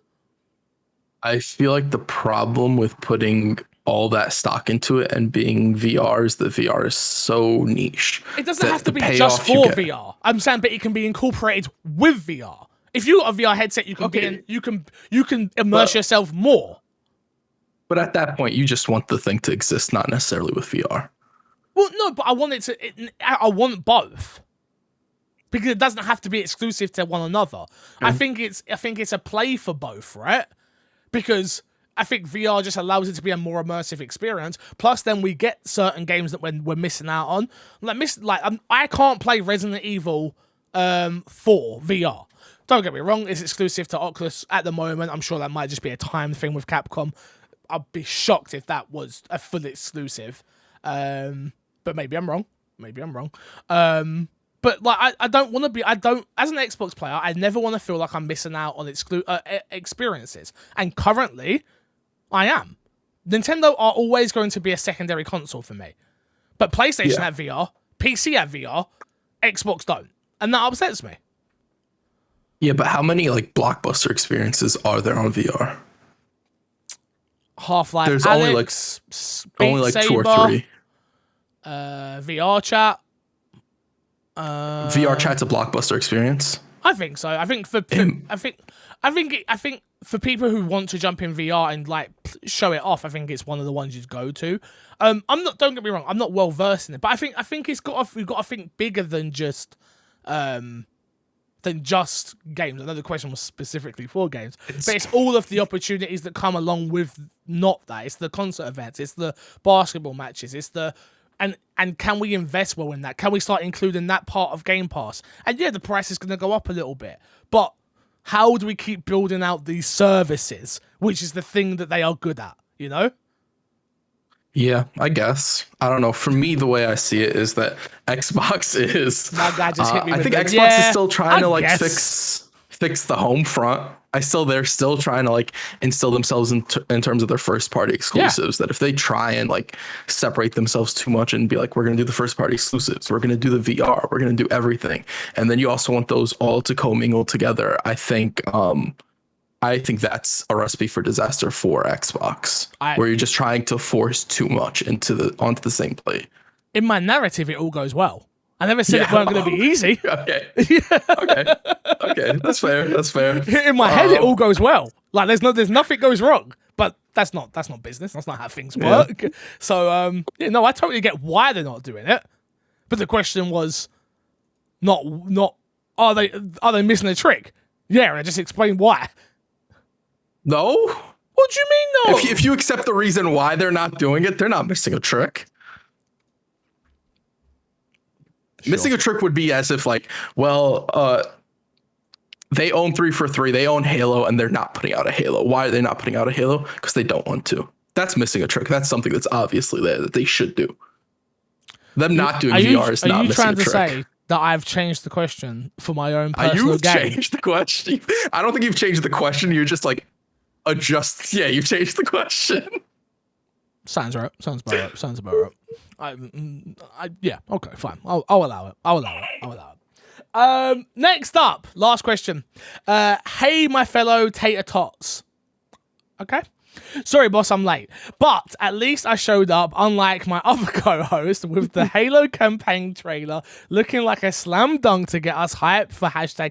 I feel like the problem with putting all that stock into it and being VR is that VR is so niche. It doesn't have to be just for VR. I'm saying, but it can be incorporated with VR. If you got a VR headset, you can be in, you can immerse yourself more. But at that point, you just want the thing to exist, not necessarily with VR. Well, no, but I want I want both. Because it doesn't have to be exclusive to one another. Mm-hmm. I think it's a play for both, right? Because I think VR just allows it to be a more immersive experience. Plus, then we get certain games that we're missing out on. I can't play Resident Evil 4 VR. Don't get me wrong, it's exclusive to Oculus at the moment. I'm sure that might just be a time thing with Capcom. I'd be shocked if that was a full exclusive. But maybe I'm wrong. But like, I don't want to be. As an Xbox player, I never want to feel like I'm missing out on experiences. And currently, I am. Nintendo are always going to be a secondary console for me. But PlayStation have VR, PC have VR, Xbox don't, and that upsets me. Yeah, but how many like blockbuster experiences are there on VR? Half-Life. There's Alex, only like Saber, 2 or 3. VR chat. VR chat's a blockbuster experience. I think so. I think for people who want to jump in VR and like show it off, I think it's one of the ones you'd go to. Don't get me wrong, I'm not well versed in it, but I think we've got to think bigger than just games. I know the question was specifically for games, but it's all of the opportunities that come along with not that. It's the concert events, it's the basketball matches, it's the and can we invest well in that? Can we start including that part of Game Pass? And yeah, the price is going to go up a little bit, but how do we keep building out these services, which is the thing that they are good at, you know? Yeah, I guess. I don't know. For me, the way I see it is that Xbox is. That guy just hit me. I think Xbox is still trying to fix the home front. They're still trying to like instill themselves in terms of their first party exclusives. That if they try and like separate themselves too much and be like, we're gonna do the first party exclusives, we're gonna do the VR, we're gonna do everything, and then you also want those all to commingle together. I think that's a recipe for disaster for Xbox, where you're just trying to force too much onto the same plate. In my narrative, it all goes well. I never said it weren't going to be easy. Okay. Okay. That's fair. In my head, it all goes well. Like there's nothing goes wrong. But that's not business. That's not how things work. Yeah. So I totally get why they're not doing it. But the question was not are they missing a trick? Yeah, and I just explained why. No. What do you mean no? If you accept the reason why they're not doing it, they're not missing a trick. Sure. Missing a trick would be as if like, they own 343, they own Halo, and they're not putting out a Halo. Why are they not putting out a Halo? Because they don't want to. That's missing a trick. That's something that's obviously there that they should do. Them not doing VR is not missing a trick. Are you trying to say that I've changed the question for my own personal You've gain? Changed the question. I don't think you've changed the question. You're just like adjust. Yeah, you've changed the question. Sounds right. Sounds about right. Yeah. Okay. Fine. I'll allow it. Next up, last question. Hey, my fellow tater tots. Okay. Sorry, boss, I'm late. But at least I showed up, unlike my other co-host, with the Halo campaign trailer looking like a slam dunk to get us hyped for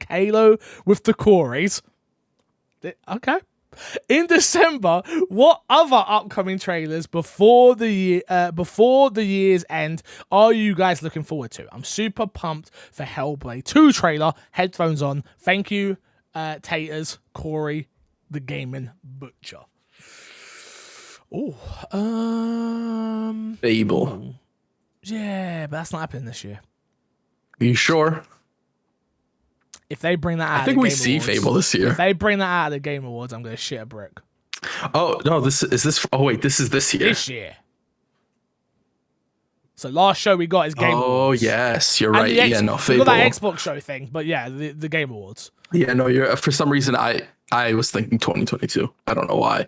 #Halo with the Corys. Okay. In December, what other upcoming trailers before the year's end are you guys looking forward to? I'm super pumped for Hellblade 2 trailer. Headphones on. Thank you, Taters, Corey, the gaming butcher. Oh, Fable. Yeah, but that's not happening this year. Are you sure? If they bring that out, I think we see Fable this year. If they bring that out of the Game Awards, I'm gonna shit a brick. Oh no, this is this. Oh wait, this is this year. This year. So last show we got is Game Awards. Oh yes, you're right. Yeah, no, Fable. We got that Xbox show thing, but yeah, the Game Awards. Yeah, no, you're. For some reason, I was thinking 2022. I don't know why.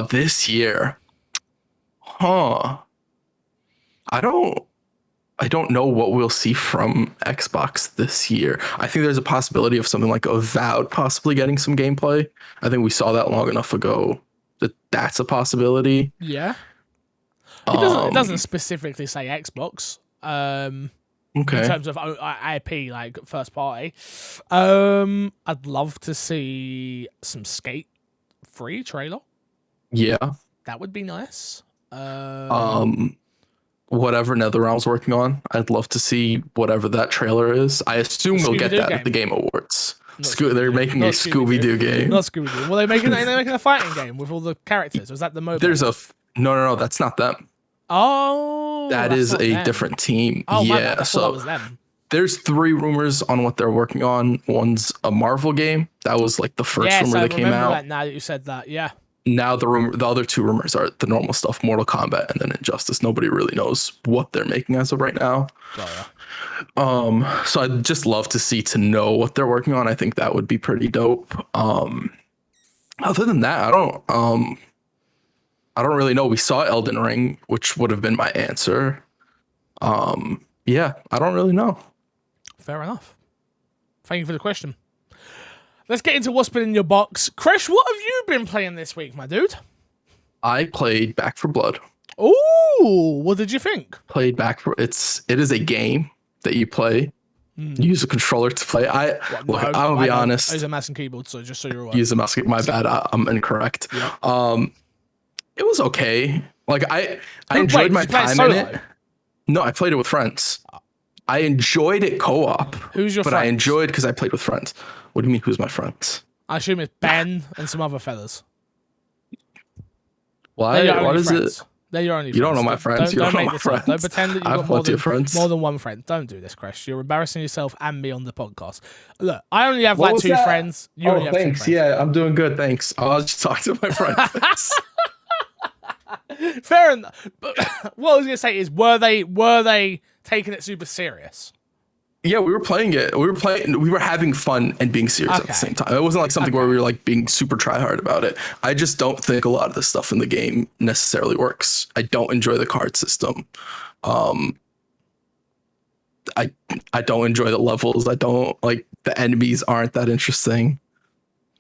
This year, huh? I don't know what we'll see from Xbox this year. I think there's a possibility of something like Avowed possibly getting some gameplay. I think we saw that long enough ago that that's a possibility. Yeah. It doesn't specifically say Xbox. Okay. In terms of IP, like first party. I'd love to see some Skate 3 trailer. Yeah. That would be nice. Whatever NetherRealm's working on, I'd love to see whatever that trailer is. I assume we'll get that at the Game Awards. They're making a Scooby-Doo game. Not Scooby-Doo. Well, they're making a fighting game with all the characters. Was that the mobile? There's no, that's not them. Oh, that is a different team. Oh, yeah, so was them. There's 3 rumors on what they're working on. One's a Marvel game. That was like the first rumor that came out. That now that you said that, yeah. Now the other 2 rumors are the normal stuff, Mortal Kombat and then Injustice. Nobody really knows what they're making as of right now. Oh, yeah. So I'd just love to know what they're working on. I think that would be pretty dope. Other than that, I don't really know. We saw Elden Ring, which would have been my answer. Yeah, I don't really know. Fair enough. Thank you for the question. Let's get into what's been in your box. Kresh, what have you been playing this week, my dude? I played Back 4 Blood. Ooh, what did you think? It is a game that you play. You use a controller to play. I'll be honest. I use a mouse and keyboard, so just so you're aware. Use a mouse. My bad. I'm incorrect. Yeah. It was okay. Like I enjoyed my time in it. No, I played it with friends. I enjoyed it co-op. Who's your friend? But I enjoyed because I played with friends. What do you mean, who's my friends? I assume it's Ben and some other fellas. Why? What is it? They're your only friends. You don't know my friends. Don't make this up. Don't pretend that you've got more than one friend. Don't do this, Kresh. You're embarrassing yourself and me on the podcast. Look, I only have like 2 friends. You only have 2 friends. Yeah, I'm doing good. Thanks. I was just talking to my friends. Fair enough. But what I was gonna say is, were they taking it super serious? Yeah, we were playing it. We were having fun and being serious at the same time. It wasn't like something where we were like being super try hard about it. I just don't think a lot of the stuff in the game necessarily works. I don't enjoy the card system. I don't enjoy the levels. I don't like the enemies aren't that interesting.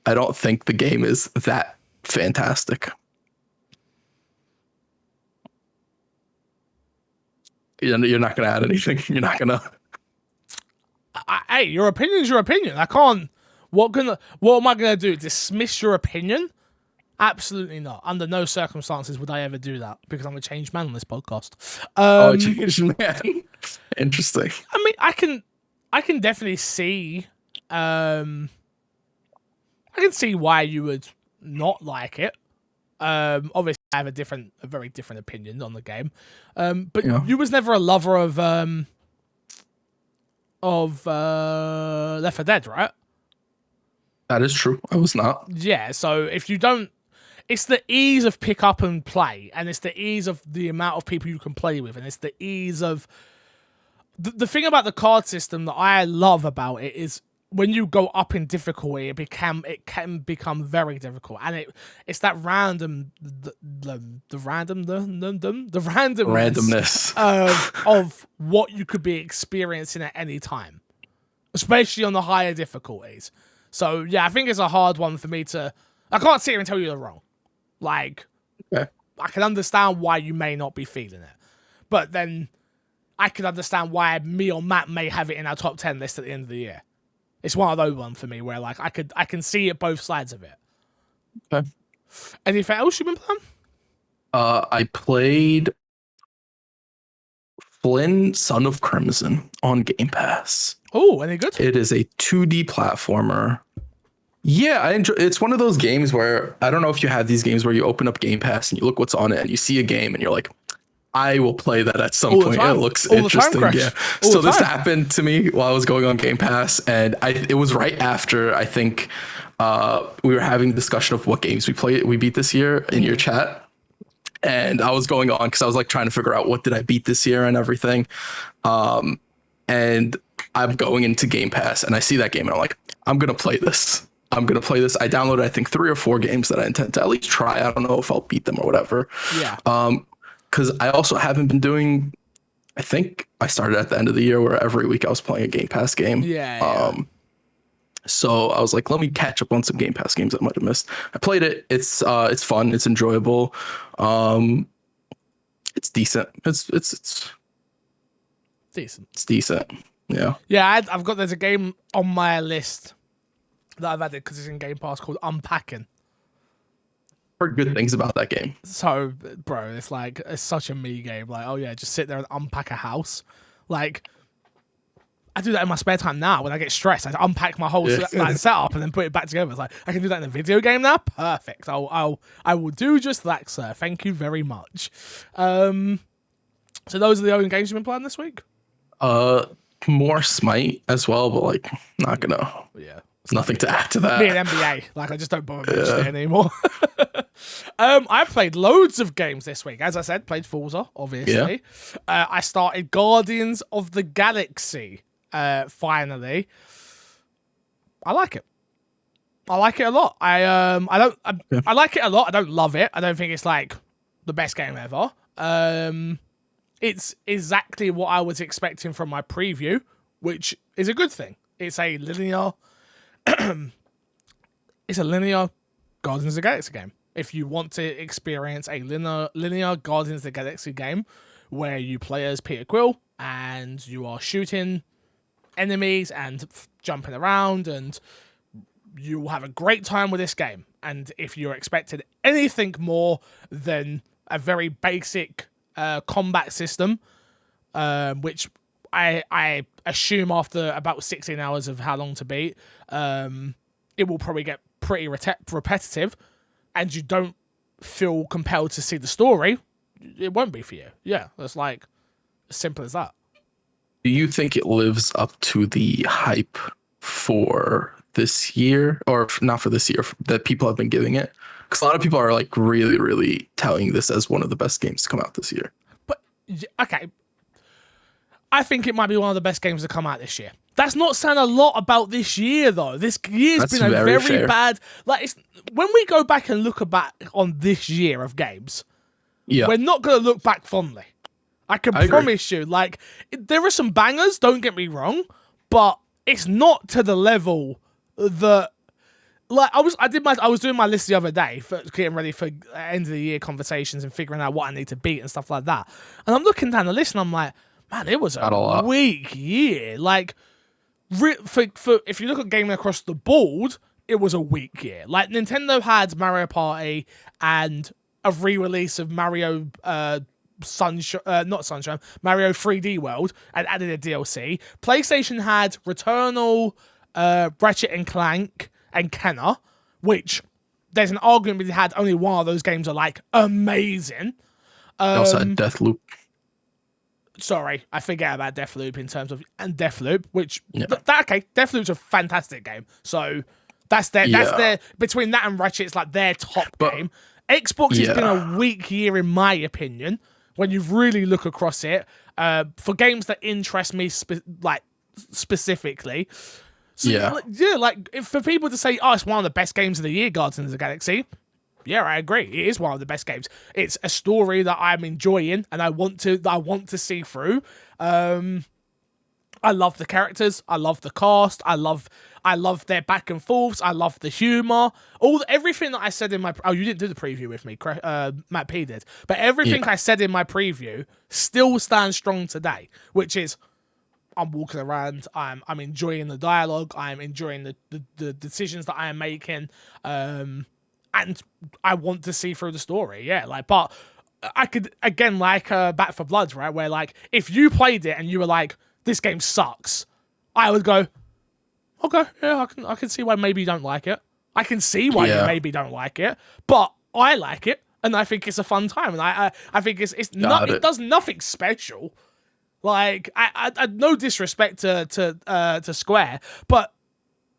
I don't think the game is that fantastic. You're not going to add anything. You're not going to. Hey, your opinion's your opinion. I can't. What am I gonna do? Dismiss your opinion? Absolutely not. Under no circumstances would I ever do that because I'm a changed man on this podcast. A changed man. Interesting. I mean, I can definitely see. I can see why you would not like it. Obviously, I have a very different opinion on the game. But you was never a lover of Left 4 Dead, right? That is true. I was not. Yeah, so if you don't... It's the ease of pick up and play, and it's the ease of the amount of people you can play with, and it's the ease of... The thing about the card system that I love about it is when you go up in difficulty, it can become very difficult, and it's that randomness of what you could be experiencing at any time, especially on the higher difficulties. So yeah, I think it's a hard one for me to. I can't sit here and tell you they're wrong. Like, I can understand why you may not be feeling it, but then I can understand why me or Matt may have it in our top 10 list at the end of the year. It's one of those ones for me where like I can see it both sides of it. Okay. Anything else you've been playing? I played Flynn, Son of Crimson on Game Pass. Oh, any good? It is a 2D platformer. Yeah, I enjoy. It's one of those games where I don't know if you have these games where you open up Game Pass and you look what's on it and you see a game and you're like, I will play that at some point. It looks interesting. Yeah. So this happened to me while I was going on Game Pass, and it was right after I think we were having a discussion of what games we beat this year in your chat. And I was going on because I was like trying to figure out what did I beat this year and everything. And I'm going into Game Pass and I see that game and I'm like, I'm going to play this. I downloaded, I think, 3 or 4 games that I intend to at least try. I don't know if I'll beat them or whatever. Yeah. Because I also haven't been doing, I think I started at the end of the year where every week I was playing a Game Pass game. Yeah. So I was like, let me catch up on some Game Pass games I might have missed. I played it. It's fun. It's enjoyable. It's decent. It's decent. It's decent. Yeah. Yeah, there's a game on my list that I've added because it's in Game Pass called Unpacking. Heard good things about that game. So, bro, it's such a me game. Like, oh yeah, just sit there and unpack a house. Like, I do that in my spare time now when I get stressed. I unpack my whole setup and then put it back together. It's like, I can do that in a video game now? Perfect. I will do just that, sir. Thank you very much. So those are the only games you've been playing this week? More Smite as well, but like not gonna. Yeah. Nothing to add to that. Me and NBA. Like, I just don't bother mentioning it anymore. I played loads of games this week. As I said, played Forza, obviously. Yeah. I started Guardians of the Galaxy, finally. I like it. I like it a lot. I like it a lot. I don't love it. I don't think it's like the best game ever. It's exactly what I was expecting from my preview, which is a good thing. It's a linear Guardians of the Galaxy game. If you want to experience a linear Guardians of the Galaxy game where you play as Peter Quill and you are shooting enemies and jumping around, and you will have a great time with this game. And if you're expected anything more than a very basic combat system, which I assume after about 16 hours of how long to beat, it will probably get pretty repetitive, and you don't feel compelled to see the story, it won't be for you. Yeah, it's like as simple as that. Do you think it lives up to the hype for this year, or not for this year, that people have been giving it? Because a lot of people are like really, really touting this as one of the best games to come out this year. But okay, I think it might be one of the best games to come out this year. That's not saying a lot about this year, though. This year's been a very bad. Like, when we go back and look back on this year of games, we're not going to look back fondly. I can promise you. Like, there are some bangers. Don't get me wrong, but it's not to the level that. Like, I was doing my list the other day for getting ready for end of the year conversations and figuring out what I need to beat and stuff like that. And I'm looking down the list and I'm like, man, it was a weak year. Like, for if you look at gaming across the board, it was a weak year. Like, Nintendo had Mario Party and a re-release of Mario Mario 3D World and added a DLC. PlayStation had Returnal, Ratchet and Clank, and Kenna, which there's an argument to be had only one of those games are like amazing. They also had Deathloop. Sorry, I forget about Deathloop in terms of Deathloop, which Deathloop's a fantastic game. So that's their between that and Ratchet, it's like their top game. Xbox has been a weak year in my opinion when you really look across it for games that interest me specifically. So, for people to say, oh, it's one of the best games of the year, Guardians of the Galaxy. Yeah, I agree. It is one of the best games. It's a story that I'm enjoying and I want to see through. I love the characters. I love the cast. I love their back and forths. I love the humor. Everything that I said in my you didn't do the preview with me, Matt P did. But everything I said in my preview still stands strong today, which is I'm walking around. I'm enjoying the dialogue. I'm enjoying the decisions that I am making. and I want to see through the story. Yeah, like, but I could again like Back for Blood, right? Where like if you played it and you were like, this game sucks, I would go, okay, yeah, I can see why maybe you don't like it. I can see why you maybe don't like it, but I like it, and I think it's a fun time, and I think it's not it does nothing special. Like I no disrespect to Square, but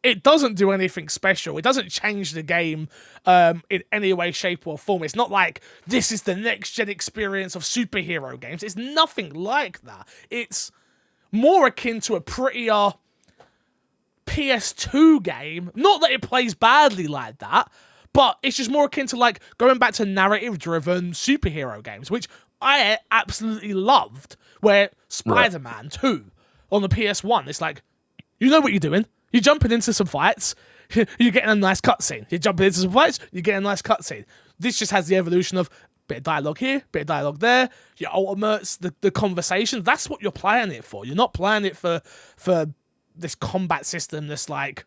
it doesn't do anything special. It doesn't change the game in any way, shape, or form. It's not like this is the next gen experience of superhero games. It's nothing like that. It's more akin to a prettier PS2 game. Not that it plays badly like that, but it's just more akin to like going back to narrative-driven superhero games, which I absolutely loved. Where Spider-Man 2 on the PS1, it's like, you know what you're doing. You're jumping into some fights. You're getting a nice cutscene. You're jumping into some fights. You're getting a nice cutscene. This just has the evolution of bit of dialogue here, bit of dialogue there. Your ultimates, the conversations. That's what you're playing it for. You're not playing it for this combat system that's like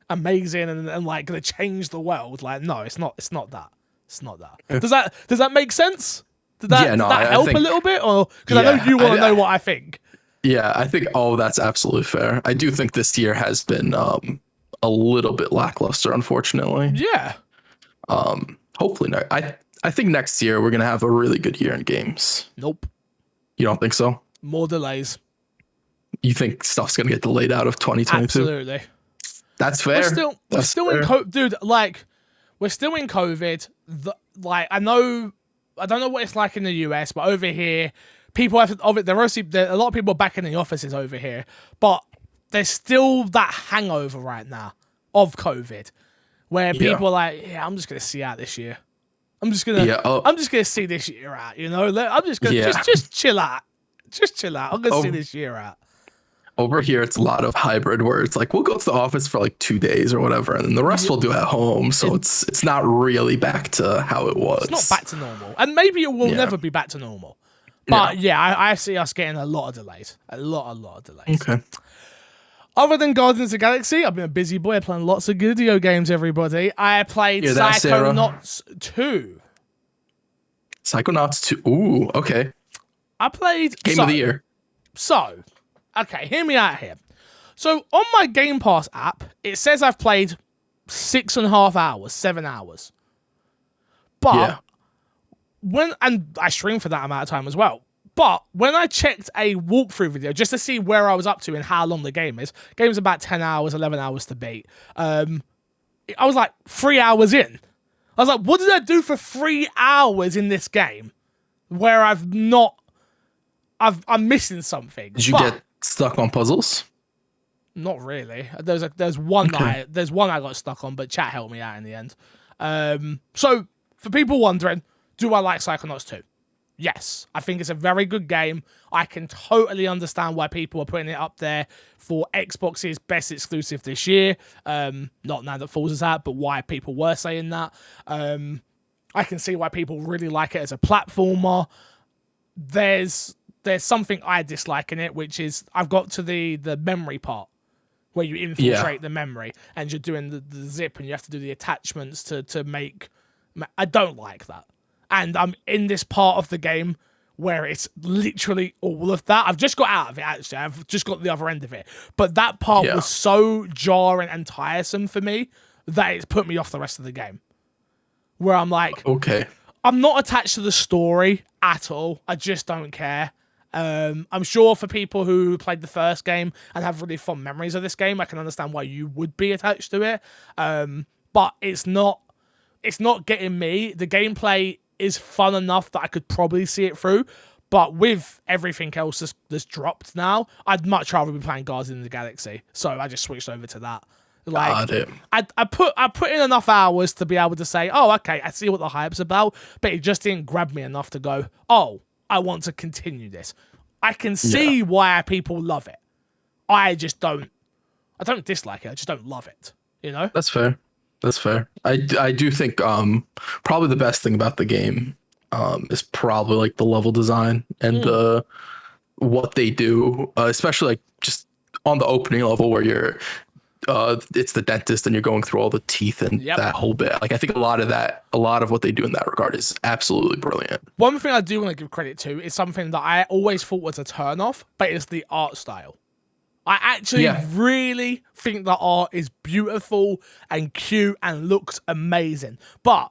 amazing and like gonna change the world. Like, no, it's not that. It's not that. Does that make sense? Did that help a little bit? Or because I know you want to know what I think. Yeah, I think that's absolutely fair. I do think this year has been a little bit lackluster, unfortunately. Yeah. Hopefully not. I think next year we're gonna have a really good year in games. Nope. You don't think so? More delays. You think stuff's gonna get delayed out of 2022? Absolutely. That's fair. We're still in COVID, dude. Like, we're still in COVID. Like, I don't know what it's like in the US, but over here, people have of it. There are a lot of people back in the offices over here, but there's still that hangover right now of COVID, where people are like, "Yeah, I'm just gonna see out this year. I'm just gonna see this year out. You know, I'm just gonna just chill out, just chill out. I'm gonna see this year out." Over here, it's a lot of hybrid where it's like we'll go to the office for like 2 days or whatever, and then the rest we'll do at home. So it's not really back to how it was. It's not back to normal, and maybe it will never be back to normal. But I see us getting a lot of delays, a lot of delays. Okay. Other than Guardians of the Galaxy, I've been a busy boy playing lots of video games. Everybody, I played Psychonauts 2. Psychonauts 2. Ooh, okay. I played Game of the Year. So, okay, hear me out here. So, on my Game Pass app, it says I've played 6.5 hours, 7 hours. But and I streamed for that amount of time as well. But when I checked a walkthrough video just to see where I was up to and how long the game is, game's about 10 hours, 11 hours to beat. I was like 3 hours in. I was like, what did I do for 3 hours in this game where I'm missing something? Did you get stuck on puzzles? Not really. There's one I got stuck on, but chat helped me out in the end. So for people wondering, do I like Psychonauts 2? Yes, I think it's a very good game. I can totally understand why people are putting it up there for Xbox's best exclusive this year. Not now that Forza's out, but why people were saying that. I can see why people really like it as a platformer. There's something I dislike in it, which is I've got to the memory part where you infiltrate the memory and you're doing the zip and you have to do the attachments to make... I don't like that. And I'm in this part of the game where it's literally all of that. I've just got out of it, actually. I've just got the other end of it. But that part was so jarring and tiresome for me that it's put me off the rest of the game. Where I'm like, okay, I'm not attached to the story at all. I just don't care. I'm sure for people who played the first game and have really fond memories of this game, I can understand why you would be attached to it. But it's not getting me. The gameplay is fun enough that I could probably see it through, but with everything else that's dropped now, I'd much rather be playing Guardians of the Galaxy. So I just switched over to that. Like, I put in enough hours to be able to say, oh, okay, I see what the hype's about, but it just didn't grab me enough to go, oh, I want to continue this. I can see why people love it. I don't dislike it. I just don't love it. You know? That's fair. That's fair. I do think probably the best thing about the game is probably like the level design and what they do, especially like just on the opening level where you're it's the dentist and you're going through all the teeth and that whole bit. Like I think a lot of what they do in that regard is absolutely brilliant. One thing I do want to give credit to is something that I always thought was a turn off, but it's the art style. I actually really think the art is beautiful and cute and looks amazing. But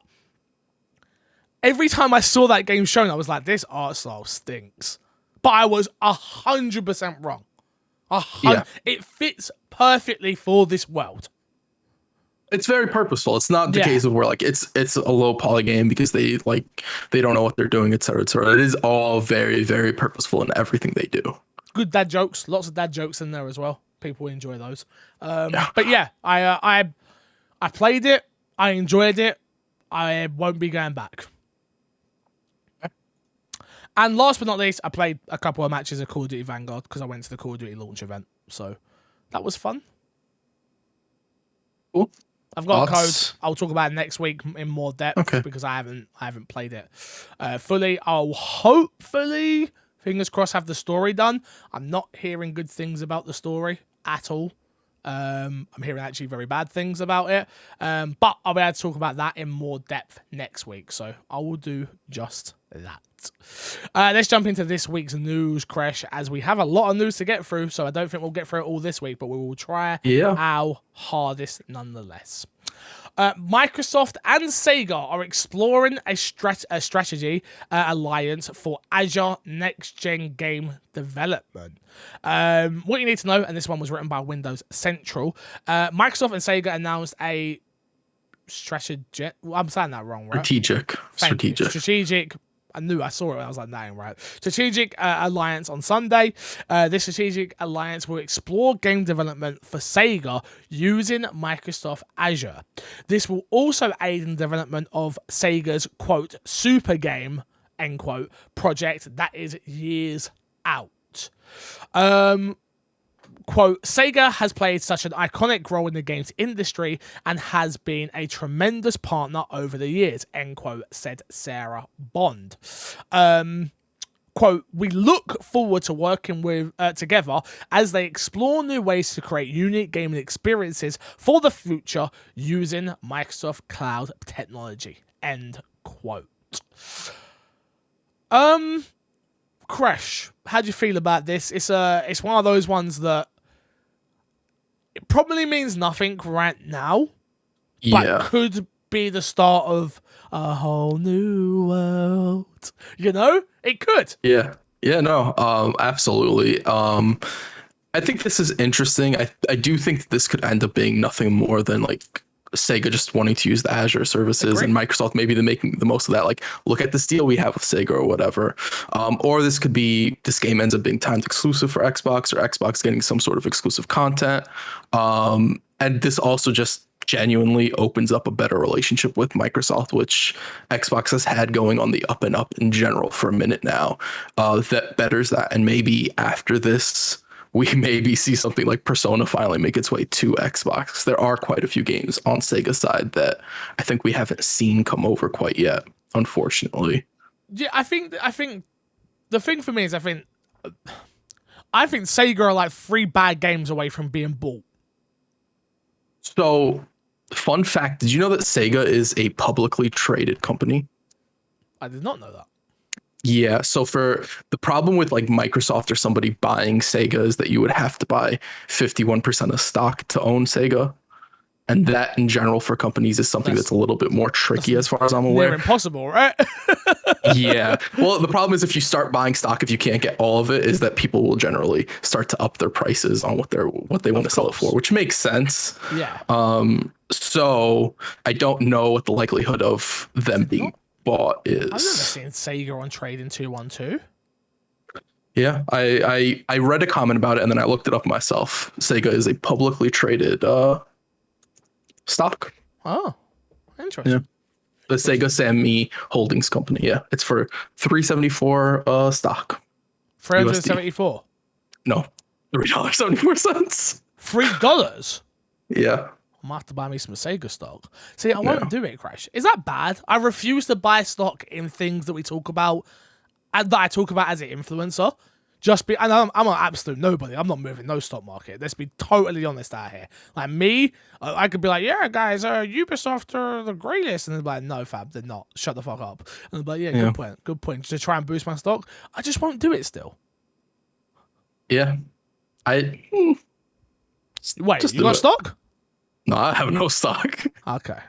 every time I saw that game shown, I was like, this art style stinks. But I was 100% wrong. It fits perfectly for this world. It's very purposeful. It's not the case of where like it's a low poly game because they don't know what they're doing, etc., etc. It is all very, very purposeful in everything they do. Good dad jokes, lots of dad jokes in there as well. People enjoy those. But yeah, I played it. I enjoyed it. I won't be going back. And last but not least, I played a couple of matches of Call of Duty Vanguard because I went to the Call of Duty launch event. So that was fun. Cool. I've got a code. I'll talk about it next week in more depth because I haven't played it fully. I'll hopefully, fingers crossed, have the story done. I'm not hearing good things about the story at all. I'm hearing actually very bad things about it. But I'll be able to talk about that in more depth next week. So I will do just that. Let's jump into this week's news, Crash, as we have a lot of news to get through. So I don't think we'll get through it all this week, but we will try our hardest nonetheless. Microsoft and Sega are exploring a strategy alliance for Azure next-gen game development. What you need to know, and this one was written by Windows Central, Microsoft and Sega announced a strategic... Well, I'm saying that wrong, right? Strategic. I saw it when I was like, nah, right. Strategic alliance on Sunday. This strategic alliance will explore game development for Sega using Microsoft Azure. This will also aid in the development of Sega's, quote, super game, end quote, project that is years out. Quote, Sega has played such an iconic role in the games industry and has been a tremendous partner over the years, end quote, said Sarah Bond. Quote, we look forward to working with together as they explore new ways to create unique gaming experiences for the future using Microsoft Cloud technology, end quote. Crash, how do you feel about this? It's one of those ones that it probably means nothing right now, but could be the start of a whole new world. You know, it could. Absolutely. I think this is interesting. I do think this could end up being nothing more than like Sega just wanting to use the Azure services and Microsoft maybe making the most of that. Like, look at this deal we have with Sega or whatever. Or this could be this game ends up being timed exclusive for Xbox or Xbox getting some sort of exclusive content. And this also just genuinely opens up a better relationship with Microsoft, which Xbox has had going on the up and up in general for a minute now. That betters that. And maybe after this, we maybe see something like Persona finally make its way to Xbox. There are quite a few games on Sega's side that I think we haven't seen come over quite yet, unfortunately. Yeah, I think the thing for me is I think Sega are like 3 bad games away from being bought. So, fun fact, did you know that Sega is a publicly traded company? I did not know that. Yeah, so for the problem with like Microsoft or somebody buying Sega is that you would have to buy 51% of stock to own Sega. And that in general for companies is something that's a little bit more tricky as far as I'm aware. They're impossible, right? Yeah. Well, the problem is if you start buying stock, if you can't get all of it, is that people will generally start to up their prices on what they want to sell it for, which makes sense. Yeah. So I don't know what the likelihood of them being bought is. I've never seen Sega on Trading 212. Yeah, I read a comment about it and then I looked it up myself. Sega is a publicly traded stock. Oh, interesting. Yeah. The Sega Sammy Holdings Company. Yeah, it's for $3.74 stock. 374. No, $3.74. $3. Yeah. I might have to buy me some Sega stock. See, I won't do it, Crash. Is that bad? I refuse to buy stock in things that we talk about, that I talk about as an influencer, And I'm an absolute nobody. I'm not moving no stock market. Let's be totally honest out here. Like me, I could be like, yeah, guys, Ubisoft are the greatest, and they're like, no, fam, they're not. Shut the fuck up. And they're like, yeah, good point. To try and boost my stock, I just won't do it still. Yeah, Wait, you got stock? No, I have no stock. Okay.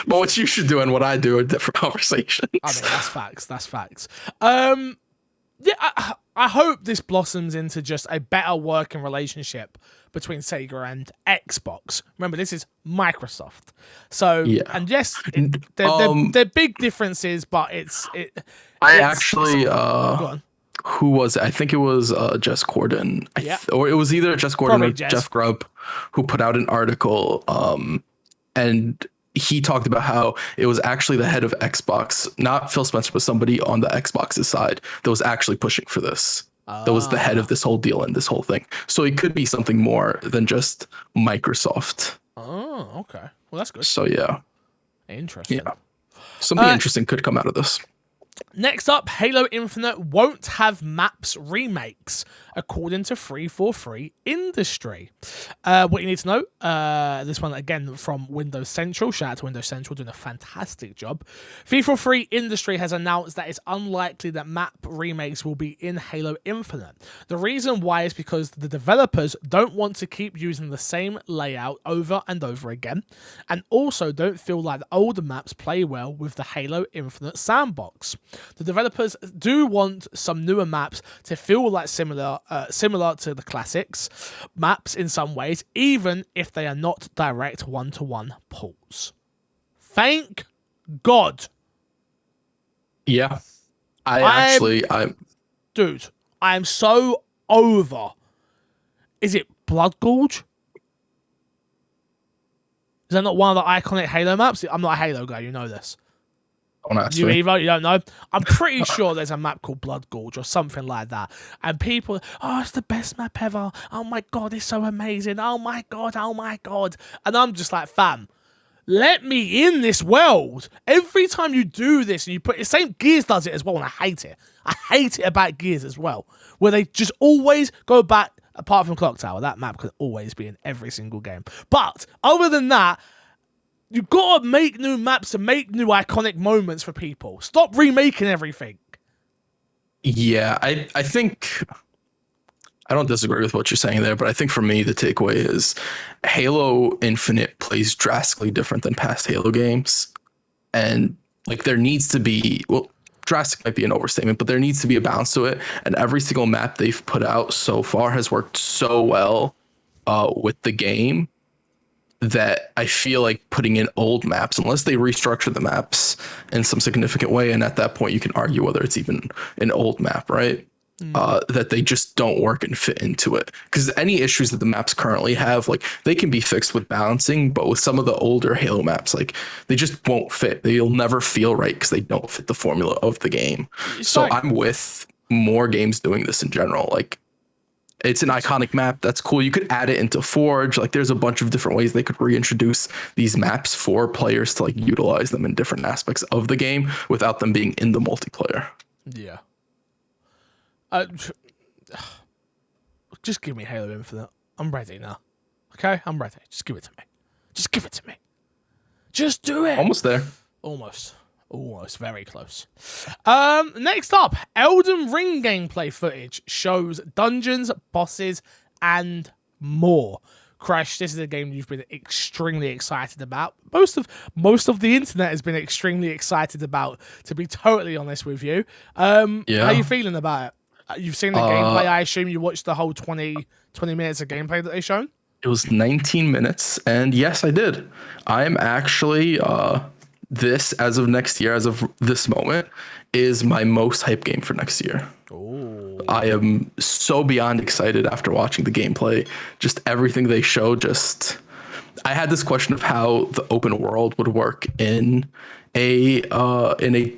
But what you should do and what I do are different conversations. I mean, that's facts. Yeah, I hope this blossoms into just a better working relationship between Sega and Xbox. Remember, this is Microsoft. So, yeah. And yes, they're big differences, but who was it? I think it was Jess Gordon. Or it was either Jess Gordon or Jeff Grubb who put out an article. And he talked about how it was actually the head of Xbox, not Phil Spencer, but somebody on the Xbox's side that was actually pushing for this. That was the head of this whole deal and this whole thing. So it could be something more than just Microsoft. Oh, okay. Well, that's good. So, yeah. Interesting. Yeah. Something interesting could come out of this. Next up, Halo Infinite won't have maps remakes, according to 343 Industry. What you need to know, this one again from Windows Central. Shout out to Windows Central, doing a fantastic job. 343 Industry has announced that it's unlikely that map remakes will be in Halo Infinite. The reason why is because the developers don't want to keep using the same layout over and over again, and also don't feel like the older maps play well with the Halo Infinite sandbox. The developers do want some newer maps to feel like similar to the classics maps in some ways, even if they are not direct one-to-one pulls. Thank God. Yeah. Dude, I am so over. Is it Blood Gorge? Is that not one of the iconic Halo maps? I'm not a Halo guy, you know this. You either, you don't know. I'm pretty sure there's a map called Blood Gorge or something like that. And people, it's the best map ever. Oh my God, it's so amazing. Oh my God. And I'm just like, fam, let me in this world. Every time you do this and you put, the same Gears does it as well, and I hate it. I hate it about Gears as well, where they just always go back, apart from Clock Tower. That map could always be in every single game. But other than that, you gotta make new maps to make new iconic moments for people. Stop remaking everything. Yeah, I think I don't disagree with what you're saying there, but I think for me the takeaway is Halo Infinite plays drastically different than past Halo games, and like there needs to be drastic might be an overstatement, but there needs to be a balance to it. And every single map they've put out so far has worked so well with the game that I feel like putting in old maps, unless they restructure the maps in some significant way, and at that point you can argue whether it's even an old map, right? That they just don't work and fit into it. Because any issues that the maps currently have, like they can be fixed with balancing, but with some of the older Halo maps, like they just won't fit. They'll never feel right because they don't fit the formula of the game. So I'm with more games doing this in general. Like it's an iconic map. That's cool. You could add it into Forge. Like there's a bunch of different ways they could reintroduce these maps for players to like utilize them in different aspects of the game without them being in the multiplayer. Yeah. Just give me Halo Infinite. I'm ready now. Okay? I'm ready. Just give it to me. Just give it to me. Just do it. Almost there. Almost very close. Next up, Elden Ring gameplay footage shows dungeons, bosses, and more. Crash, this is a game you've been extremely excited about. Most of the internet has been extremely excited about, to be totally honest with you. How are you feeling about it? You've seen the gameplay. I assume you watched the whole 20 minutes of gameplay that they shown? It was 19 minutes, and yes, I did. I am actually this, as of next year, as of this moment, is my most hype game for next year. Ooh. I am so beyond excited after watching the gameplay. Just everything they showed. I had this question of how the open world would work in a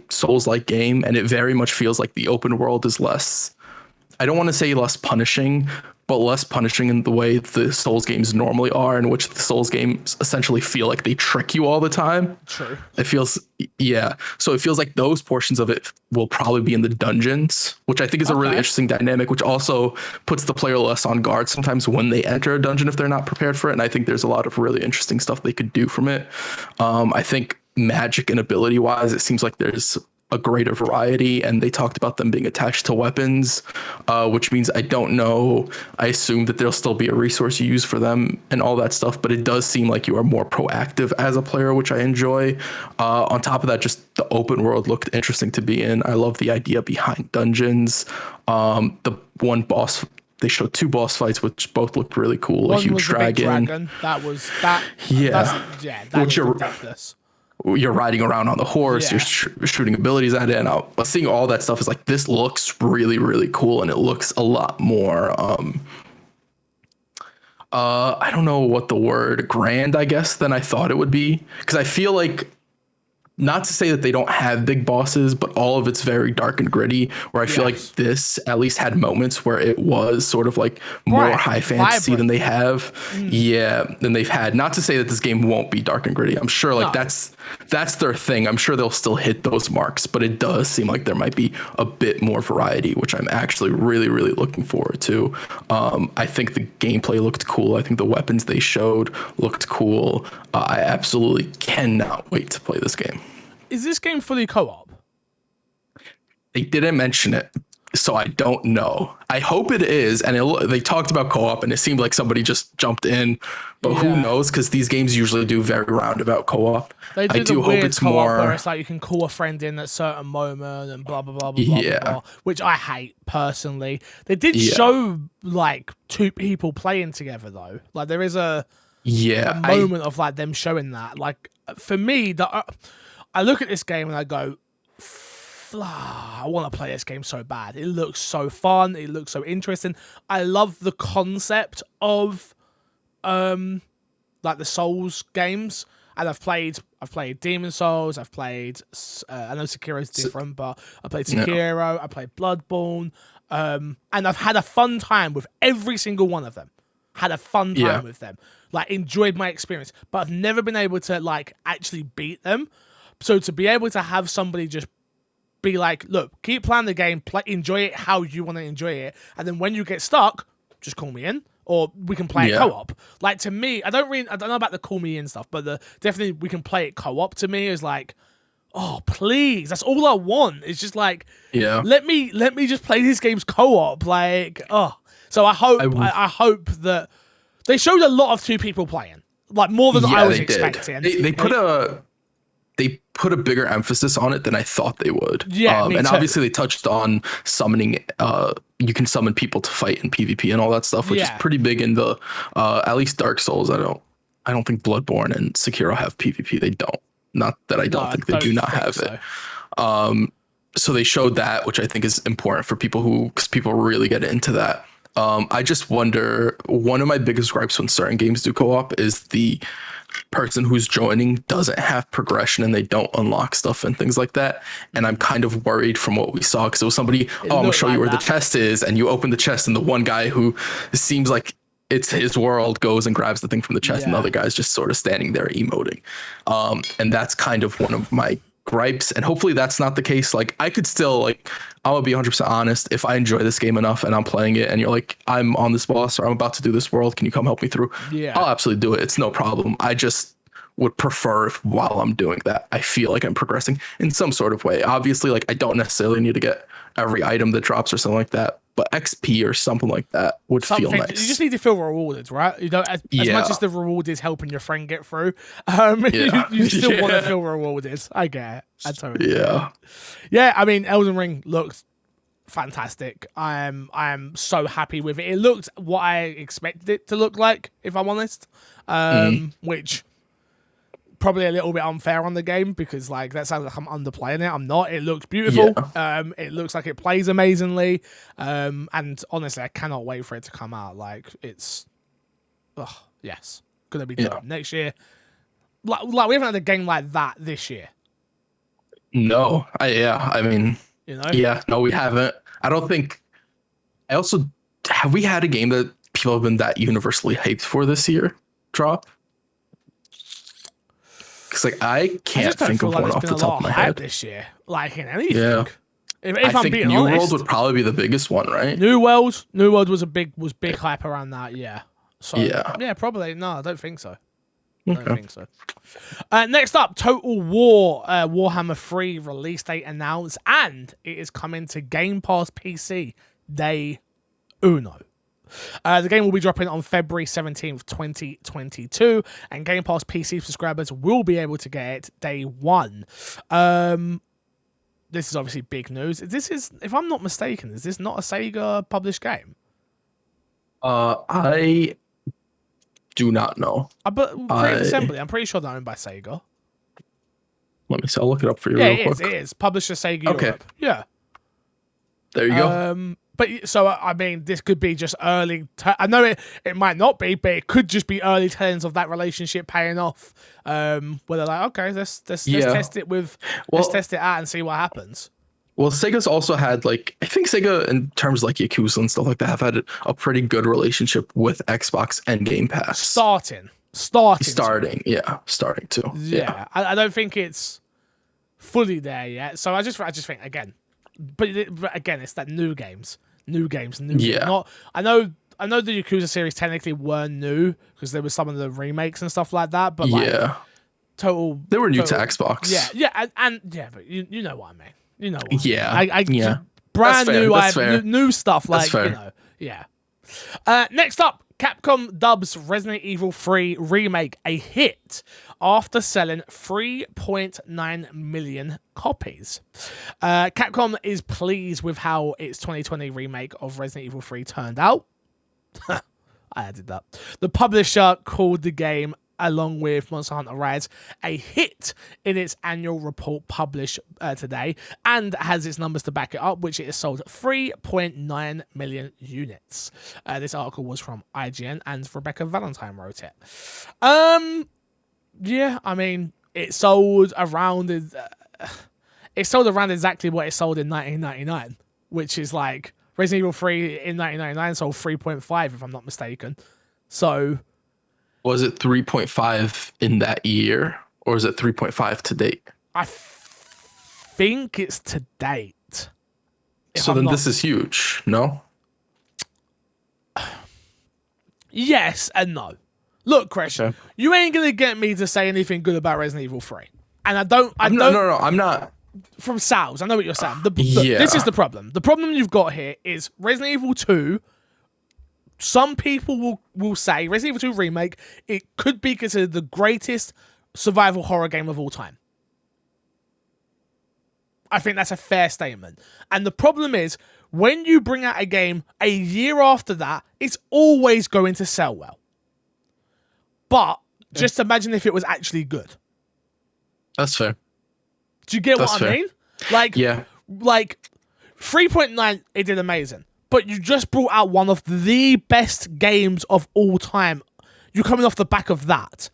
Souls-like game, and it very much feels like the open world is less, I don't want to say less punishing, but less punishing in the way the Souls games normally are, in which the Souls games essentially feel like they trick you all the time. True. It feels, yeah. So it feels like those portions of it will probably be in the dungeons, which I think is a really interesting dynamic, which also puts the player less on guard sometimes when they enter a dungeon if they're not prepared for it. And I think there's a lot of really interesting stuff they could do from it. I think magic and ability wise, it seems like there's a greater variety, and they talked about them being attached to weapons, which means I don't know. I assume that there'll still be a resource you use for them and all that stuff, but it does seem like you are more proactive as a player, which I enjoy. On top of that, just the open world looked interesting to be in. I love the idea behind dungeons. The one boss, they showed 2 boss fights, which both looked really cool. One a huge was dragon. That was that. Yeah, that was ridiculous. You're riding around on the horse, you're shooting abilities at it, and seeing all that stuff is like, this looks really, really cool, and it looks a lot more I don't know what the word, grand, I guess, than I thought it would be, because I feel like, not to say that they don't have big bosses, but all of it's very dark and gritty, where I feel like this at least had moments where it was sort of like more high fantasy than they have. Than they've had. Not to say that this game won't be dark and gritty. I'm sure like that's their thing. I'm sure they'll still hit those marks, but it does seem like there might be a bit more variety, which I'm actually really, really looking forward to. I think the gameplay looked cool. I think the weapons they showed looked cool. I absolutely cannot wait to play this game. Is this game fully co-op? They didn't mention it, so I don't know. I hope it is, and they talked about co-op, and it seemed like somebody just jumped in, but who knows? Because these games usually do very roundabout co-op. They do hope it's more where it's like you can call a friend in at a certain moment and blah blah blah blah blah, blah, which I hate personally. They did show like 2 people playing together though. Like there is a moment of like them showing that. Like for me, I look at this game and I go, I want to play this game so bad. It looks so fun. It looks so interesting. I love the concept of like the Souls games. And I've played Demon Souls. I've played I know Sekiro's different, but I played Sekiro. I played Bloodborne. And I've had a fun time with every single one of them. Had a fun time with them. Like enjoyed my experience, but I've never been able to like actually beat them. So to be able to have somebody just be like, look, keep playing the game, enjoy it how you want to enjoy it, and then when you get stuck, just call me in, or we can play it co-op. Like to me, I don't know about the call me in stuff, but definitely we can play it co-op to me is like, oh please, that's all I want. It's just like, let me just play these games co-op. Like, so I hope that they showed a lot of 2 people playing, like more than I was expecting. They put a bigger emphasis on it than I thought they would. And obviously they touched on summoning. You can summon people to fight in PvP and all that stuff, which is pretty big in the at least Dark Souls. I don't think Bloodborne and Sekiro have PvP. They don't. Not that I don't think they do not have it. So they showed that, which I think is important for people because people really get into that. I just wonder, one of my biggest gripes when certain games do co-op is the person who's joining doesn't have progression and they don't unlock stuff and things like that. And I'm kind of worried from what we saw, because it was somebody, I'm gonna show you where the chest is, and you open the chest and the one guy who seems like it's his world goes and grabs the thing from the chest, and the other guy's just sort of standing there emoting. And that's kind of one of my gripes, and hopefully that's not the case. Like I could still, like, I'm gonna be 100% honest, if I enjoy this game enough and I'm playing it and you're like, I'm on this boss or I'm about to do this world, can you come help me through? I'll absolutely do it. It's no problem. I just would prefer if while I'm doing that, I feel like I'm progressing in some sort of way. Obviously, like I don't necessarily need to get every item that drops or something like that, but XP or something like that would feel nice. You just need to feel rewarded, right? You don't, as much as the reward is helping your friend get through, you still want to feel rewarded. I get it. I totally get it. Yeah, I mean, Elden Ring looks fantastic. I am so happy with it. It looked what I expected it to look like, if I'm honest. Which probably a little bit unfair on the game, because like that sounds like I'm underplaying it. I'm not. It looks beautiful. It looks like it plays amazingly. And honestly, I cannot wait for it to come out. Like it's gonna be done next year. Like we haven't had a game like that this year. No, I mean, no, we haven't. I don't think. Have we had a game that people have been that universally hyped for this year drop? Because like I can't think of one off the top of my head this year, like in anything. Yeah, if I I'm think being New honest, World would probably be the biggest one, right? New World was big hype around that. Yeah. So Yeah. Probably no. I don't think so. Okay. I don't think so. Next up, Total War Warhammer 3 release date announced, and it is coming to Game Pass PC day uno. The game will be dropping on February 17th, 2022, and Game Pass PC subscribers will be able to get it day one. This is obviously big news. This is, if I'm not mistaken, is this not a Sega published game? I do not know. But Creative Assembly, I'm pretty sure they're owned by Sega. Let me see. I'll look it up for you real quick. It is. Publisher Sega Okay. Europe. Yeah. There you go. But so I mean, this could be just early. I know it might not be, but it could just be early tellings of that relationship paying off. Where they're like, okay, let's test it let's test it out and see what happens. Well, Sega's also had like, I think Sega in terms of like Yakuza and stuff like that have had a pretty good relationship with Xbox and Game Pass. Starting to. Yeah. I don't think it's fully there yet. So I just think again, but again, it's that new games. Not I know the Yakuza series technically were new because there was some of the remakes and stuff like that. But like, they were new to Xbox. But you know what I mean. You know what? Yeah. Brand That's fair. new stuff. Like, That's fair. you know, yeah. Next up, Capcom dubs Resident Evil 3 Remake a hit after selling 3.9 million copies. Capcom is pleased with how its 2020 remake of Resident Evil 3 turned out. I added that. The publisher called the game, along with Monster Hunter Rise, a hit in its annual report published today, and has its numbers to back it up, which it has sold 3.9 million units. This article was from IGN, and Rebecca Valentine wrote it. Yeah, I mean, it sold around exactly what it sold in 1999, which is like Resident Evil 3 in 1999 sold 3.5, if I'm not mistaken. So was it 3.5 in that year, or is it 3.5 to date? I think it's to date. So then this is huge, no? Yes and no. Look, Christian, you ain't gonna get me to say anything good about Resident Evil 3, and I don't. No, I'm not. From sales, I know what you're saying. This is the problem. The problem you've got here is Resident Evil 2. Some people will say Resident Evil 2 Remake, it could be considered the greatest survival horror game of all time. I think that's a fair statement. And the problem is, when you bring out a game a year after that, it's always going to sell well. But just imagine if it was actually good. That's fair. Do you get what I mean? Like 3.9, it did amazing. But you just brought out one of the best games of all time. You're coming off the back of that.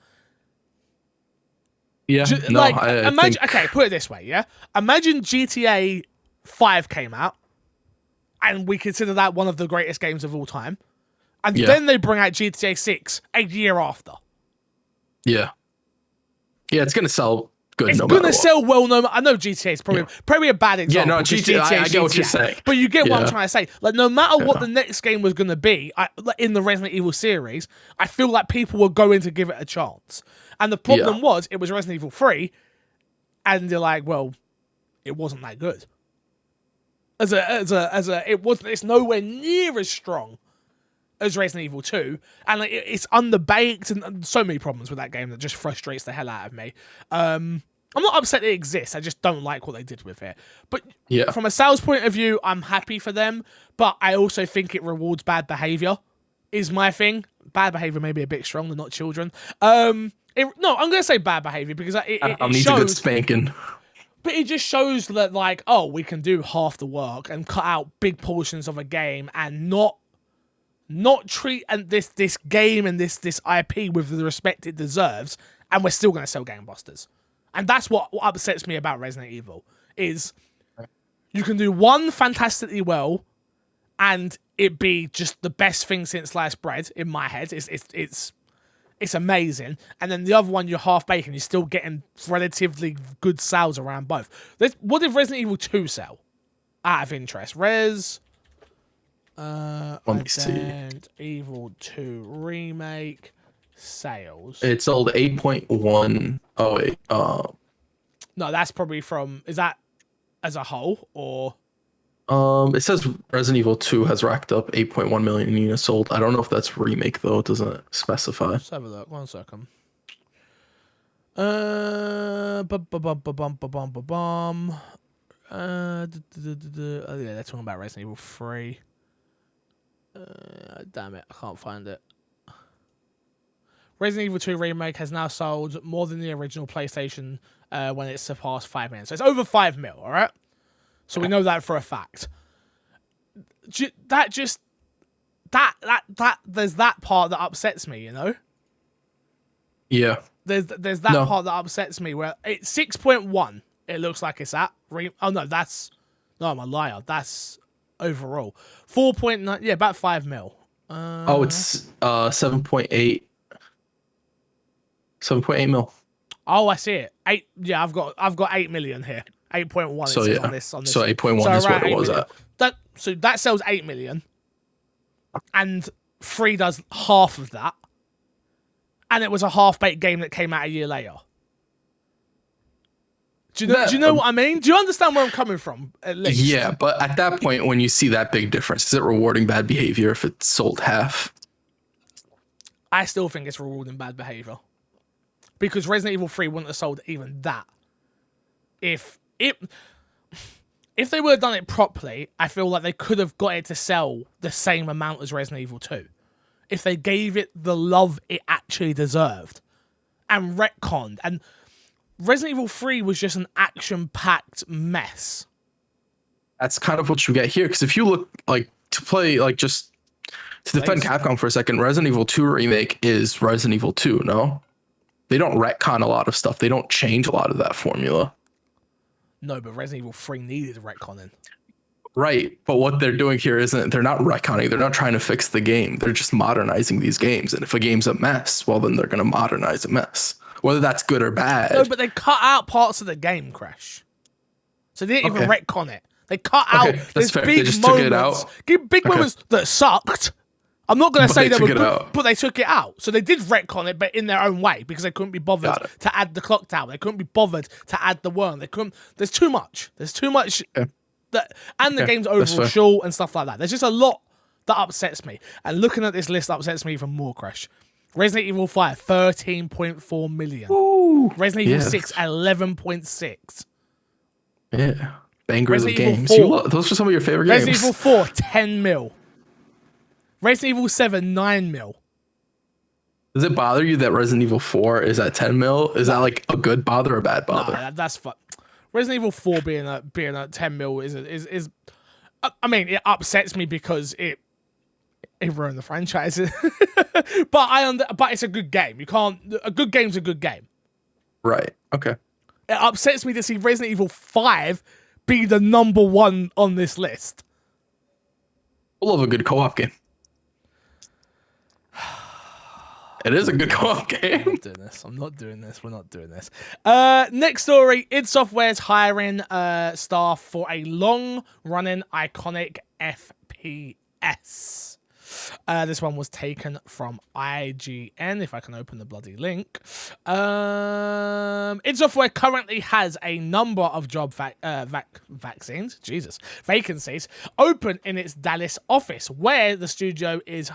Yeah. Imagine. Okay, put it this way. Yeah. Imagine GTA 5 came out, and we consider that one of the greatest games of all time, and then they bring out GTA 6 a year after. Yeah. Yeah, it's gonna sell good. It's gonna sell well. I know GTA is probably a bad example. Yeah, no, GTA. I get what you're saying, but you get what I'm trying to say. Like, no matter what the next game was gonna be, in the Resident Evil series, I feel like people were going to give it a chance. And the problem was, it was Resident Evil 3, and they're like, well, it wasn't that good. It's nowhere near as strong as Resident Evil 2, and like, it's underbaked, and so many problems with that game that just frustrates the hell out of me. I'm not upset it exists, I just don't like what they did with it. But from a sales point of view, I'm happy for them, but I also think it rewards bad behavior, is my thing. Bad behavior may be a bit strong, they're not children. I'm going to say bad behavior because it needs a good spanking. But it just shows that, like, oh, we can do half the work and cut out big portions of a game and not treat this game and this IP with the respect it deserves, and we're still going to sell gangbusters. And that's what upsets me about Resident Evil, is you can do one fantastically well and it be just the best thing since sliced bread in my head. It's amazing. And then the other one, you're half baked and you're still getting relatively good sales around both. What did Resident Evil 2 sell? Out of interest. Let me see. Evil 2 Remake sales. It sold 8.1. Oh, wait. No, that's probably from... Is that as a whole, or... It says Resident Evil 2 has racked up 8.1 million units sold. I don't know if that's remake though. It doesn't specify. Let's have a look. 1 second. Oh yeah, they're talking about Resident Evil 3. Damn it, I can't find it. Resident Evil 2 Remake has now sold more than the original PlayStation when it surpassed 5 million. So it's over 5 mil, all right? So we know that for a fact. There's that part that upsets me, you know? Yeah. There's that part that upsets me where it's 6.1. It looks like it's at. Oh no, I'm a liar. That's overall 4.9. Yeah, about 5 mil. It's 7.8. 7.8 mil. Oh, I see it. 8. Yeah, I've got 8 million here. 8.1. So yeah, on this. so 8.1 is what it was at. So that sells 8 million, and 3 does half of that, and it was a half-baked game that came out a year later. Do you know what I mean? Do you understand where I'm coming from? At least. Yeah, but at that point, when you see that big difference, is it rewarding bad behavior if it's sold half? I still think it's rewarding bad behavior, because Resident Evil 3 wouldn't have sold even that. If they would have done it properly, I feel like they could have got it to sell the same amount as Resident Evil 2. If they gave it the love it actually deserved and retconned. And Resident Evil 3 was just an action-packed mess. That's kind of what you get here. Because if you look, like, to play, like, just to defend Capcom for a second, Resident Evil 2 Remake is Resident Evil 2, no? They don't retcon a lot of stuff. They don't change a lot of that formula. No, but Resident Evil 3 needed retconning. Right, but what they're doing here they're not retconning. They're not trying to fix the game. They're just modernizing these games. And if a game's a mess, well, then they're going to modernize a mess. Whether that's good or bad. No, but they cut out parts of the game, Crash. So they didn't even retcon it. They cut out these big moments. Big moments that sucked. I'm not going to say they were good, but they took it out. So they did retcon it, but in their own way, because they couldn't be bothered to add the clock tower. They couldn't be bothered to add the worm. There's too much. There's too much. And the game's overall short and stuff like that. There's just a lot that upsets me. And looking at this list upsets me even more, Crash. Resident Evil 5, 13.4 million. Ooh, Resident Evil 6, 11.6. Yeah. Bangers of games. Those are some of your favorite games. Resident Evil 4, 10 mil. Resident Evil 7, 9 mil. Does it bother you that Resident Evil 4 is at 10 mil? Is that like a good bother or a bad bother? No, that's fun. Resident Evil 4 being at 10 mil is I mean, it upsets me because it ruined the franchise. But it's a good game. A good game's a good game. Right. Okay. It upsets me to see Resident Evil 5 be the number 1 on this list. I love a good co-op game. It is a good co-op game. I'm not doing this. We're not doing this. Next story. id Software's hiring staff for a long-running iconic FPS. This one was taken from IGN, if I can open the bloody link. id Software currently has a number of job vacancies open in its Dallas office, where the studio is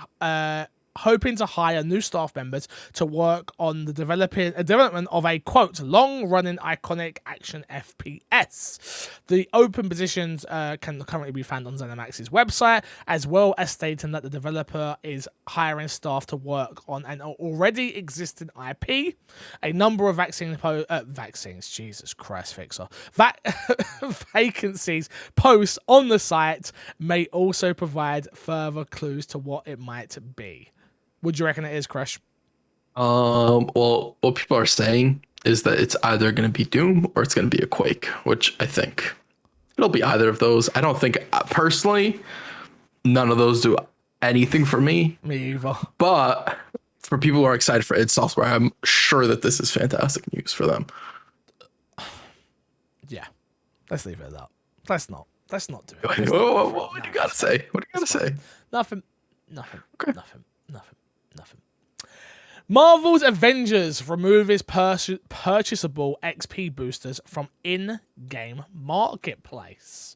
hoping to hire new staff members to work on the development of a, quote, long-running iconic action FPS. The open positions can currently be found on ZeniMax's website, as well as stating that the developer is hiring staff to work on an already existing IP. A number of vacancies, Jesus Christ, Fixer, vacancies posts on the site may also provide further clues to what it might be. Would you reckon it is, Crash? Well, what people are saying is that it's either going to be Doom or it's going to be a Quake, which I think it'll be either of those. I don't think, personally, None of those do anything for me. Me either. But for people who are excited for id Software, I'm sure that this is fantastic news for them. Yeah. Let's leave it at that. Let's not do it. What do you gotta say? What do you gotta say? Nothing. Okay. Nothing. Marvel's Avengers removes purchasable XP boosters from in-game marketplace.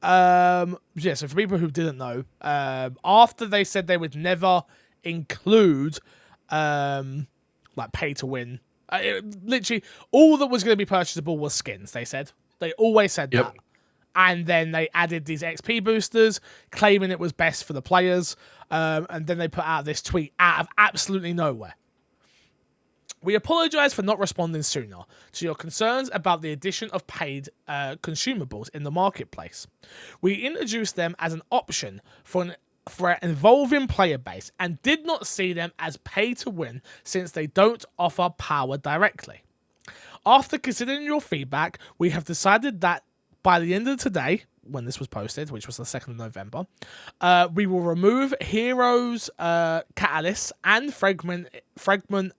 So for people who didn't know, after they said they would never include like pay to win, literally all that was going to be purchasable was skins. They said they always said that. And then they added these XP boosters, claiming it was best for the players. And then they put out this tweet out of absolutely nowhere. We apologise for not responding sooner to your concerns about the addition of paid consumables in the marketplace. We introduced them as an option for an evolving player base and did not see them as pay to win since they don't offer power directly. After considering your feedback, we have decided that by the end of today, when this was posted, which was the 2nd of November, we will remove Heroes, Catalysts, and Fragment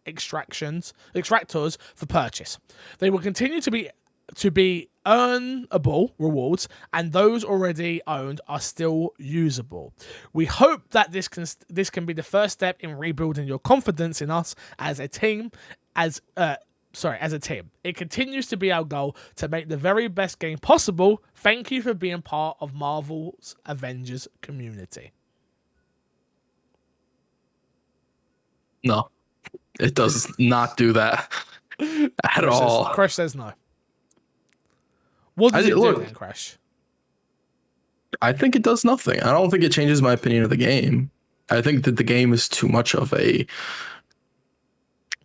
Extractors for purchase. They will continue to be earnable rewards, and those already owned are still usable. We hope that this can be the first step in rebuilding your confidence in us as a team. As a team. It continues to be our goal to make the very best game possible. Thank you for being part of Marvel's Avengers community. No, it does not do that at all. Crash says no. What does it do then, Crash? I think it does nothing. I don't think it changes my opinion of the game. I think that the game is too much of a...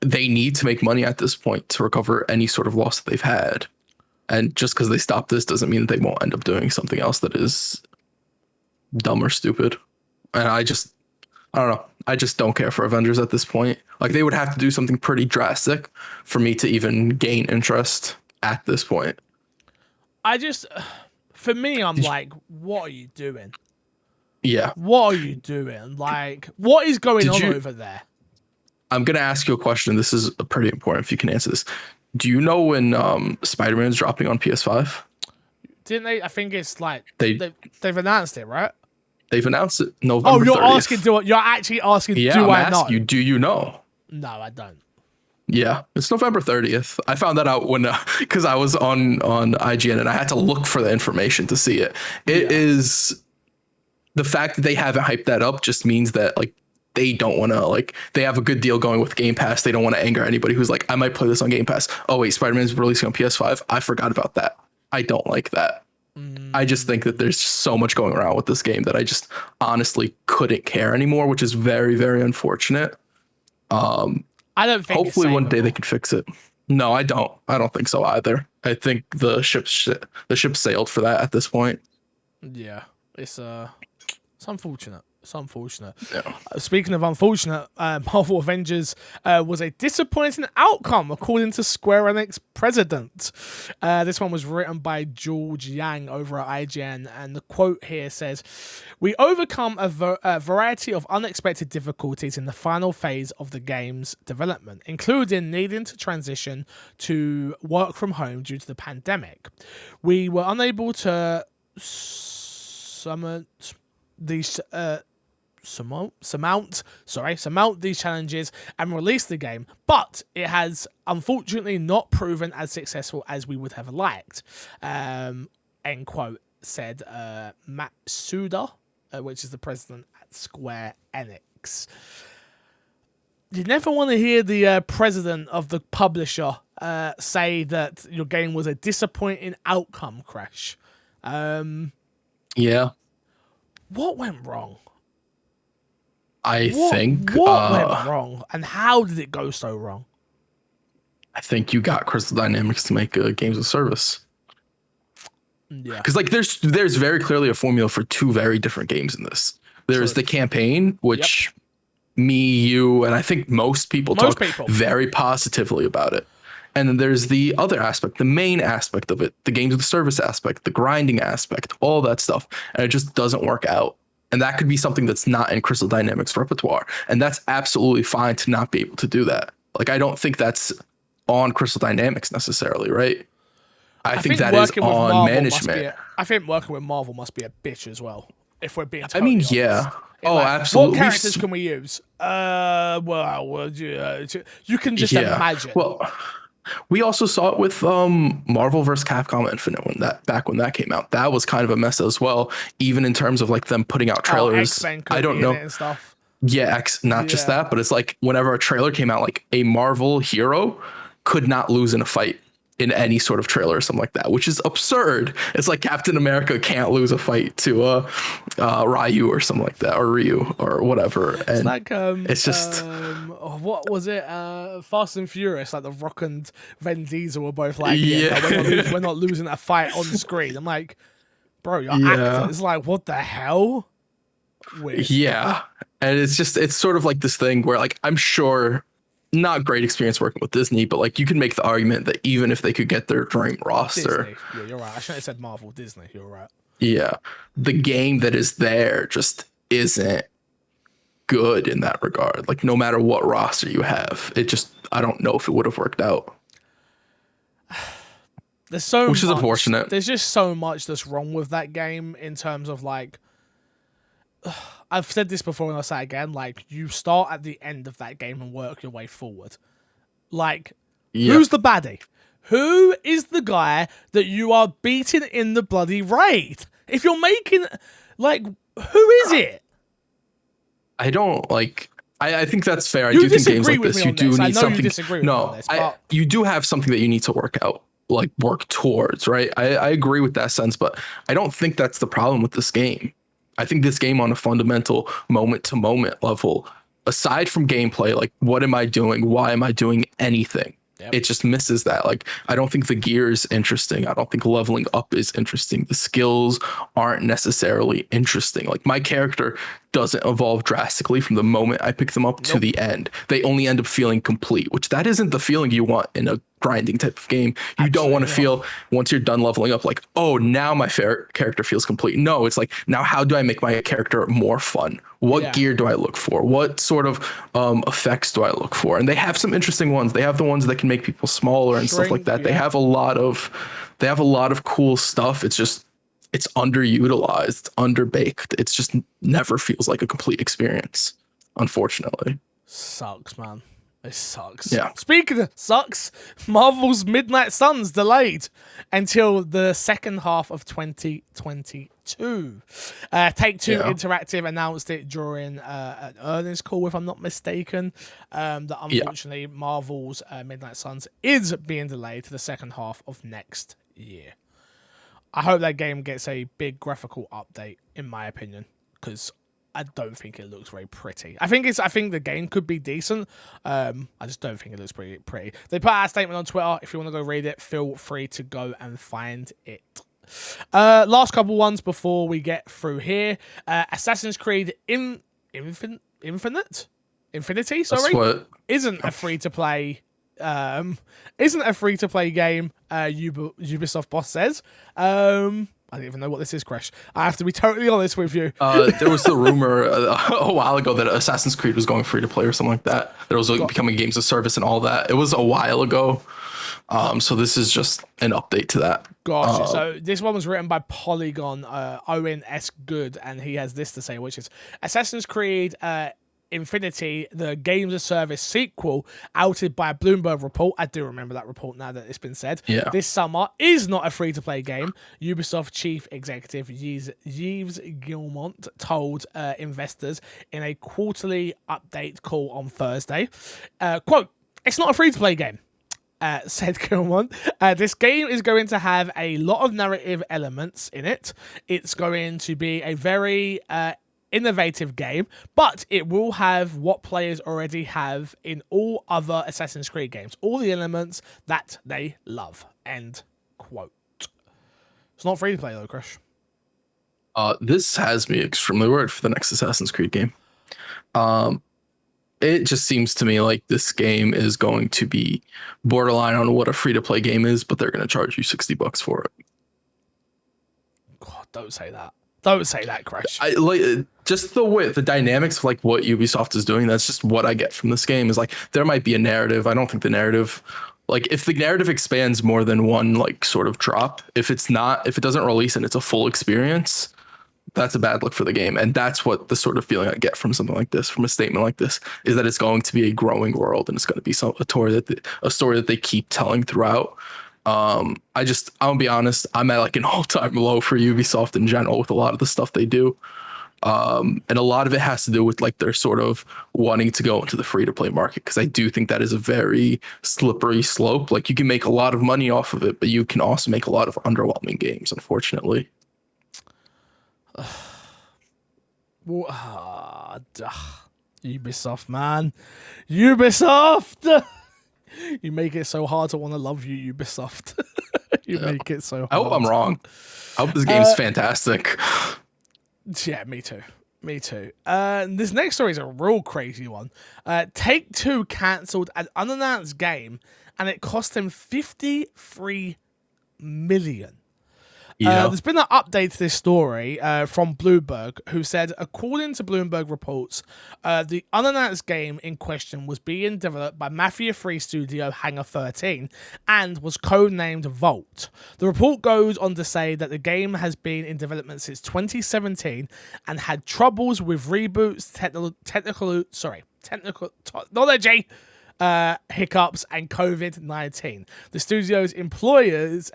They need to make money at this point to recover any sort of loss that they've had. And just because they stop this doesn't mean that they won't end up doing something else that is dumb or stupid. And I don't know. I just don't care for Avengers at this point. Like, they would have to do something pretty drastic for me to even gain interest at this point. For me, I'm like, what are you doing? Yeah. What are you doing? Like, what is going on over there? I'm going to ask you a question. This is pretty important if you can answer this. Do you know when Spider-Man is dropping on PS5? Didn't they? I think it's like they've announced it, right? They've announced it November 30th. You're actually asking, yeah, do I know? Do you know? No, I don't. Yeah, it's November 30th. I found that out when because I was on IGN and I had to look for the information to see it. It is the fact that they haven't hyped that up just means that like they don't want to, like, they have a good deal going with Game Pass. They don't want to anger anybody who's like, I might play this on Game Pass. Oh wait, Spider-Man's releasing on PS5. I forgot about that. I don't like that. I just think that there's so much going around with this game that I just honestly couldn't care anymore, which is very, very unfortunate. I don't think hopefully one day they can fix it. No, I don't. I don't think so either. I think the ship sailed for that at this point. Yeah, it's unfortunate. It's unfortunate. Yeah. Speaking of unfortunate, Marvel Avengers was a disappointing outcome, according to Square Enix president. This one was written by George Yang over at IGN, and the quote here says, "We overcome a variety of unexpected difficulties in the final phase of the game's development, including needing to transition to work from home due to the pandemic. We were unable to surmount these challenges and release the game, but it has unfortunately not proven as successful as we would have liked," end quote, said Matsuda, which is the president at Square Enix. You never want to hear the president of the publisher say that your game was a disappointing outcome, Crash. Yeah. What went wrong? I think what went wrong, and how did it go so wrong? I think you got Crystal Dynamics to make games of service. Yeah, because like there's very clearly a formula for two very different games in this. There's the campaign, which me, you, and I think most people talk very positively about it. And then there's the other aspect, the main aspect of it, the games of the service aspect, the grinding aspect, all that stuff. And it just doesn't work out. And that could be something that's not in Crystal Dynamics repertoire. And that's absolutely fine to not be able to do that. Like, I don't think that's on Crystal Dynamics necessarily, right? I think that is on management. I think working with Marvel must be a bitch as well, if we're being I totally mean, honest. yeah. In, Oh, like, absolutely. What characters can we use? You can just imagine. Well, we also saw it with Marvel vs. Capcom Infinite when that came out. That was kind of a mess as well, even in terms of like them putting out trailers. I don't know. And stuff. Yeah, not just that, but it's like whenever a trailer came out, like a Marvel hero could not lose in a fight in any sort of trailer or something like that, which is absurd. It's like Captain America can't lose a fight to Ryu or something like that, or Ryu or whatever. And it's like it's just what was it? Fast and Furious, like The Rock and Vin Diesel were both like, we're not losing a fight on screen. I'm like, bro, you're actors. It's like, what the hell? Weird. Yeah, and it's sort of like this thing where like I'm sure not great experience working with Disney, but like you can make the argument that even if they could get their dream roster, Disney. Yeah, you're right. I shouldn't have said Marvel. Disney. You're right. Yeah, the game that is there just isn't good in that regard. Like no matter what roster you have, I don't know if it would have worked out. Which is unfortunate. There's just so much that's wrong with that game in terms of like. I've said this before and I'll say it again, like, you start at the end of that game and work your way forward. Like, who's the baddie? Who is the guy that you are beating in the bloody raid? If you're making, like, who is it? I don't, like, I think that's fair. I do think games like this, you do need something. You disagree with me on this, but you do have something that you need to work out, like, work towards, right? I agree with that sense, but I don't think that's the problem with this game. I think this game on a fundamental moment to moment level, aside from gameplay, like what am I doing? Why am I doing anything? Yep. It just misses that. Like, I don't think the gear is interesting. I don't think leveling up is interesting. The skills aren't necessarily interesting. Like, my character doesn't evolve drastically from the moment I pick them up to the end. They only end up feeling complete, which that isn't the feeling you want in a grinding type of game. You don't want to feel once you're done leveling up like, oh, now my character feels complete. No, it's like, now how do I make my character more fun? What gear do I look for? What sort of effects do I look for? And they have some interesting ones. They have the ones that can make people smaller and stuff like that. They have a lot of cool stuff. It's just, it's underutilized, it's underbaked. It's just never feels like a complete experience, unfortunately. Sucks, man. It sucks. Yeah. Speaking of sucks, Marvel's Midnight Suns delayed until the second half of 2022. Take-Two Interactive announced it during an earnings call, if I'm not mistaken, that unfortunately Marvel's Midnight Suns is being delayed to the second half of next year. I hope that game gets a big graphical update, in my opinion, because I don't think it looks very pretty. I think the game could be decent. I just don't think it looks pretty. They put out a statement on Twitter. If you want to go read it, feel free to go and find it. Last couple ones before we get through here. Assassin's Creed Infinity, sorry, isn't a free to play. Isn't a free to play game. Ubisoft boss says. I don't even know what this is, Crash. I have to be totally honest with you. There was the rumor a while ago that Assassin's Creed was going free to play or something like that. That it was becoming games of service and all that. It was a while ago. So this is just an update to that. Gotcha. So this one was written by Polygon, Owen S. Good, and he has this to say, which is Assassin's Creed Infinity, the games of service sequel, outed by a Bloomberg report. I do remember that report now that it's been said. Yeah. This summer is not a free-to-play game. Ubisoft chief executive Yves Guillemot told investors in a quarterly update call on Thursday, quote, "It's not a free-to-play game." Said Guillemot. This game is going to have a lot of narrative elements in it. It's going to be a very innovative game, but it will have what players already have in all other Assassin's Creed games, all the elements that they love. End quote. It's not free to play though, Crash. This has me extremely worried for the next Assassin's Creed game. It just seems to me like this game is going to be borderline on what a free to play game is, but they're going to charge you $60 for it. God, don't say that. Don't say that, Crash. I like just the dynamics of like what Ubisoft is doing. That's just what I get from this game is like there might be a narrative. I don't think the narrative, like if the narrative expands more than one like sort of drop, if it doesn't release and it's a full experience, that's a bad look for the game. And that's what the sort of feeling I get from something like this, from a statement like this, is that it's going to be a growing world and it's going to be a story that they keep telling throughout. I'll be honest, I'm at like an all-time low for Ubisoft in general with a lot of the stuff they do. And a lot of it has to do with like their sort of wanting to go into the free-to-play market, because I do think that is a very slippery slope. Like you can make a lot of money off of it, but you can also make a lot of underwhelming games, unfortunately. Ubisoft, man. Ubisoft! You make it so hard to want to love you, Ubisoft. Make it so hard. I hope I'm wrong. I hope this game's fantastic. Yeah, me too. Me too. This next story is a real crazy one. Take-Two cancelled an unannounced game, and it cost them $53 million. There's been an update to this story from Bloomberg, who said, according to Bloomberg reports, the unannounced game in question was being developed by Mafia 3 studio Hangar 13 and was codenamed Vault. The report goes on to say that the game has been in development since 2017 and had troubles with reboots, technology, hiccups, and COVID-19. The studio's employees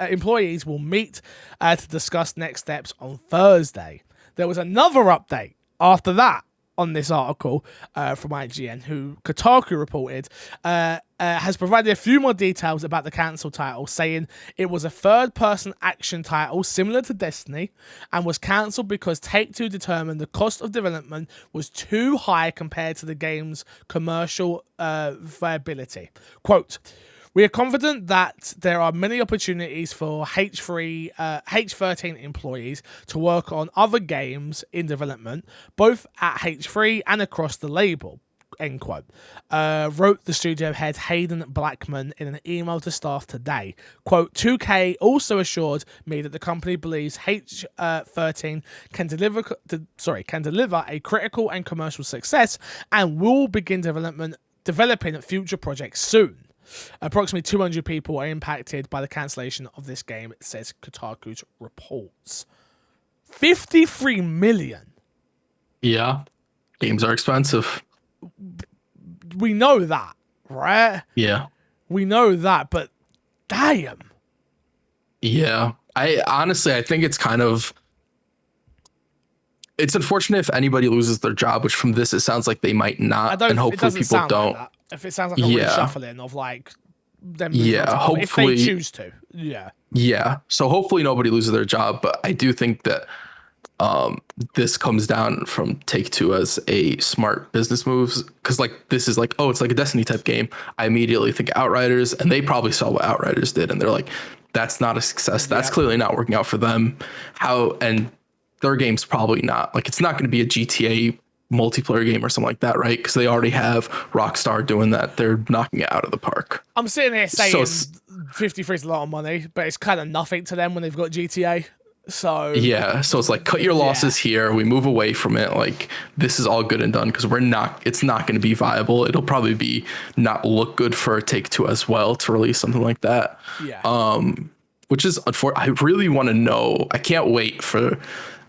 will meet to discuss next steps on Thursday. There was another update after that on this article from IGN, who Kotaku reported has provided a few more details about the cancelled title, saying it was a third-person action title similar to Destiny and was cancelled because Take-Two determined the cost of development was too high compared to the game's commercial viability. Quote, "We are confident that there are many opportunities for H13 employees to work on other games in development, both at H3 and across the label," end quote. Wrote the studio head Hayden Blackman in an email to staff today. Quote, "2K also assured me that the company believes H13 can deliver a critical and commercial success and will begin developing future projects soon. Approximately 200 people are impacted by the cancellation of this game," says Kotaku's reports. 53 million. Yeah. Games are expensive. We know that, right? Yeah. We know that, but damn. Yeah. I think it's unfortunate if anybody loses their job, which from this, it sounds like they might not. And hopefully people don't. Like if it sounds like a reshuffling of like them, hopefully, if they choose to. Yeah. So hopefully nobody loses their job, but I do think that this comes down from Take-Two as a smart business moves, because like this is like, oh, it's like a Destiny type game. I immediately think Outriders, and they probably saw what Outriders did, and they're like, that's not a success. That's clearly not working out for them. And their game's probably not, like, it's not going to be a GTA multiplayer game or something like that, right? Because they already have Rockstar doing that. They're knocking it out of the park. I'm sitting here saying 53 is a lot of money, but it's kind of nothing to them when they've got GTA. So yeah, so it's like, cut your losses here. We move away from it. Like, this is all good and done, because it's not going to be viable. It'll probably not look good for Take-Two as well to release something like that. Yeah. Which is unfortunate. I really want to know. I can't wait for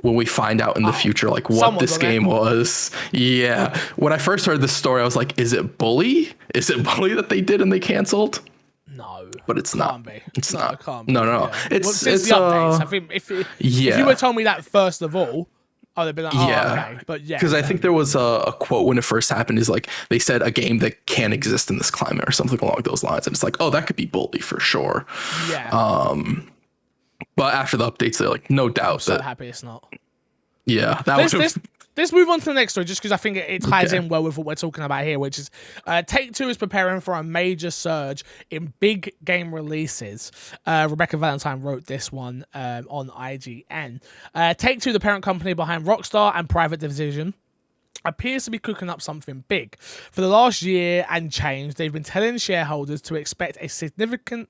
when we find out in the future, like what this game was. Yeah. When I first heard this story, I was like, is it Bully? Is it Bully that they did and they canceled? No. But it's not. Be. It's no, not. It can't be. No. Yeah. It's the updates. I think if you would told me that first of all, I'd have been like, okay. But yeah. Because I think there was a quote when it first happened, is like, they said a game that can't exist in this climate or something along those lines. And it's like, oh, that could be Bully for sure. Yeah. But after the updates, they're like, no doubt. I'm so happy it's not. Yeah. Let's move on to the next story, just because I think it ties in well with what we're talking about here, which is Take-Two is preparing for a major surge in big game releases. Rebecca Valentine wrote this one on IGN. Take-Two, the parent company behind Rockstar and Private Division, appears to be cooking up something big. For the last year and change, they've been telling shareholders to expect a significant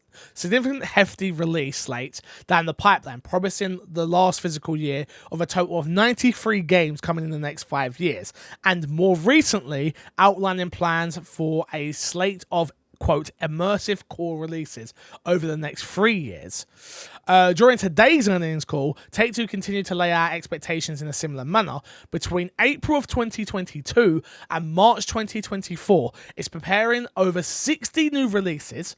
hefty release slate down the pipeline, promising the last physical year of a total of 93 games coming in the next 5 years, and more recently outlining plans for a slate of quote immersive core releases over the next 3 years. During today's earnings call, Take-Two continued to lay out expectations in a similar manner. Between April of 2022 and March 2024, it's preparing over 60 new releases,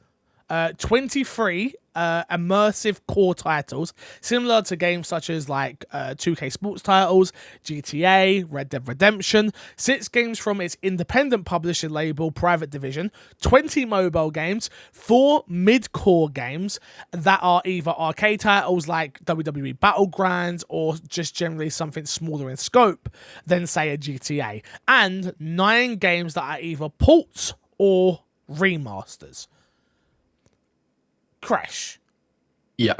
23 immersive core titles, similar to games such as like 2K sports titles, GTA, Red Dead Redemption, 6 games from its independent publisher label Private Division, 20 mobile games, 4 mid-core games that are either arcade titles like WWE Battlegrounds or just generally something smaller in scope than say a GTA, and 9 games that are either ports or remasters. Crash. Yeah.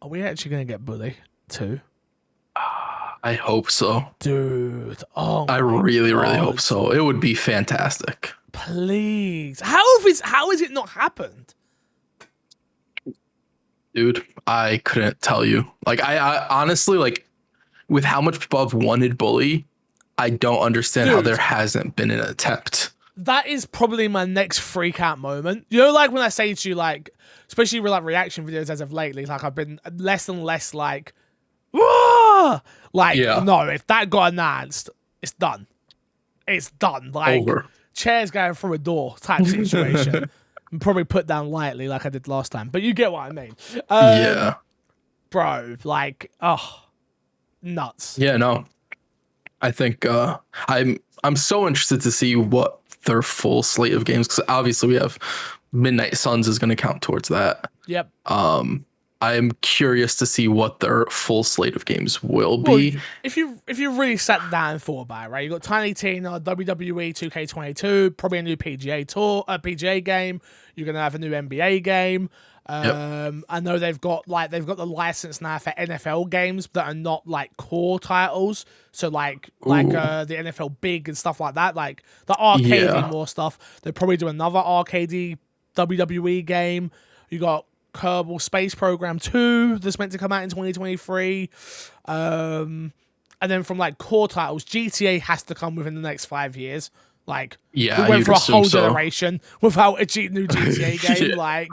Are we actually going to get Bully too? I hope so. Dude. Oh, I really hope so. It would be fantastic. Please. How has it not happened? Dude, I couldn't tell you. Like, I honestly, like, with how much people have wanted Bully, I don't understand how there hasn't been an attempt. That is probably my next freak out moment. You know, like when I say to you, like, especially with like reaction videos as of lately, like I've been less and less like, whoa! Like, no, if that got announced, it's done. It's done. Like, over. Chairs going through a door type situation. And probably put down lightly like I did last time. But you get what I mean. Yeah. Bro, like, oh, nuts. Yeah, no. I think I'm so interested to see what their full slate of games, because obviously we have Midnight Suns is going to count towards that. Yep. I'm curious to see what their full slate of games will be. Well, if you really sat down and thought about it, right? You got Tiny Tina, WWE 2K22, probably a new PGA game. You're gonna have a new NBA game. I know they've got the license now for NFL games that are not like core titles. So like the NFL Big and stuff like that, like the arcadey more stuff. They'll probably do another arcadey WWE game. You got Kerbal Space Program 2 that's meant to come out in 2023. And then from like core titles, GTA has to come within the next 5 years. Like we went for a whole generation without a new GTA game. Like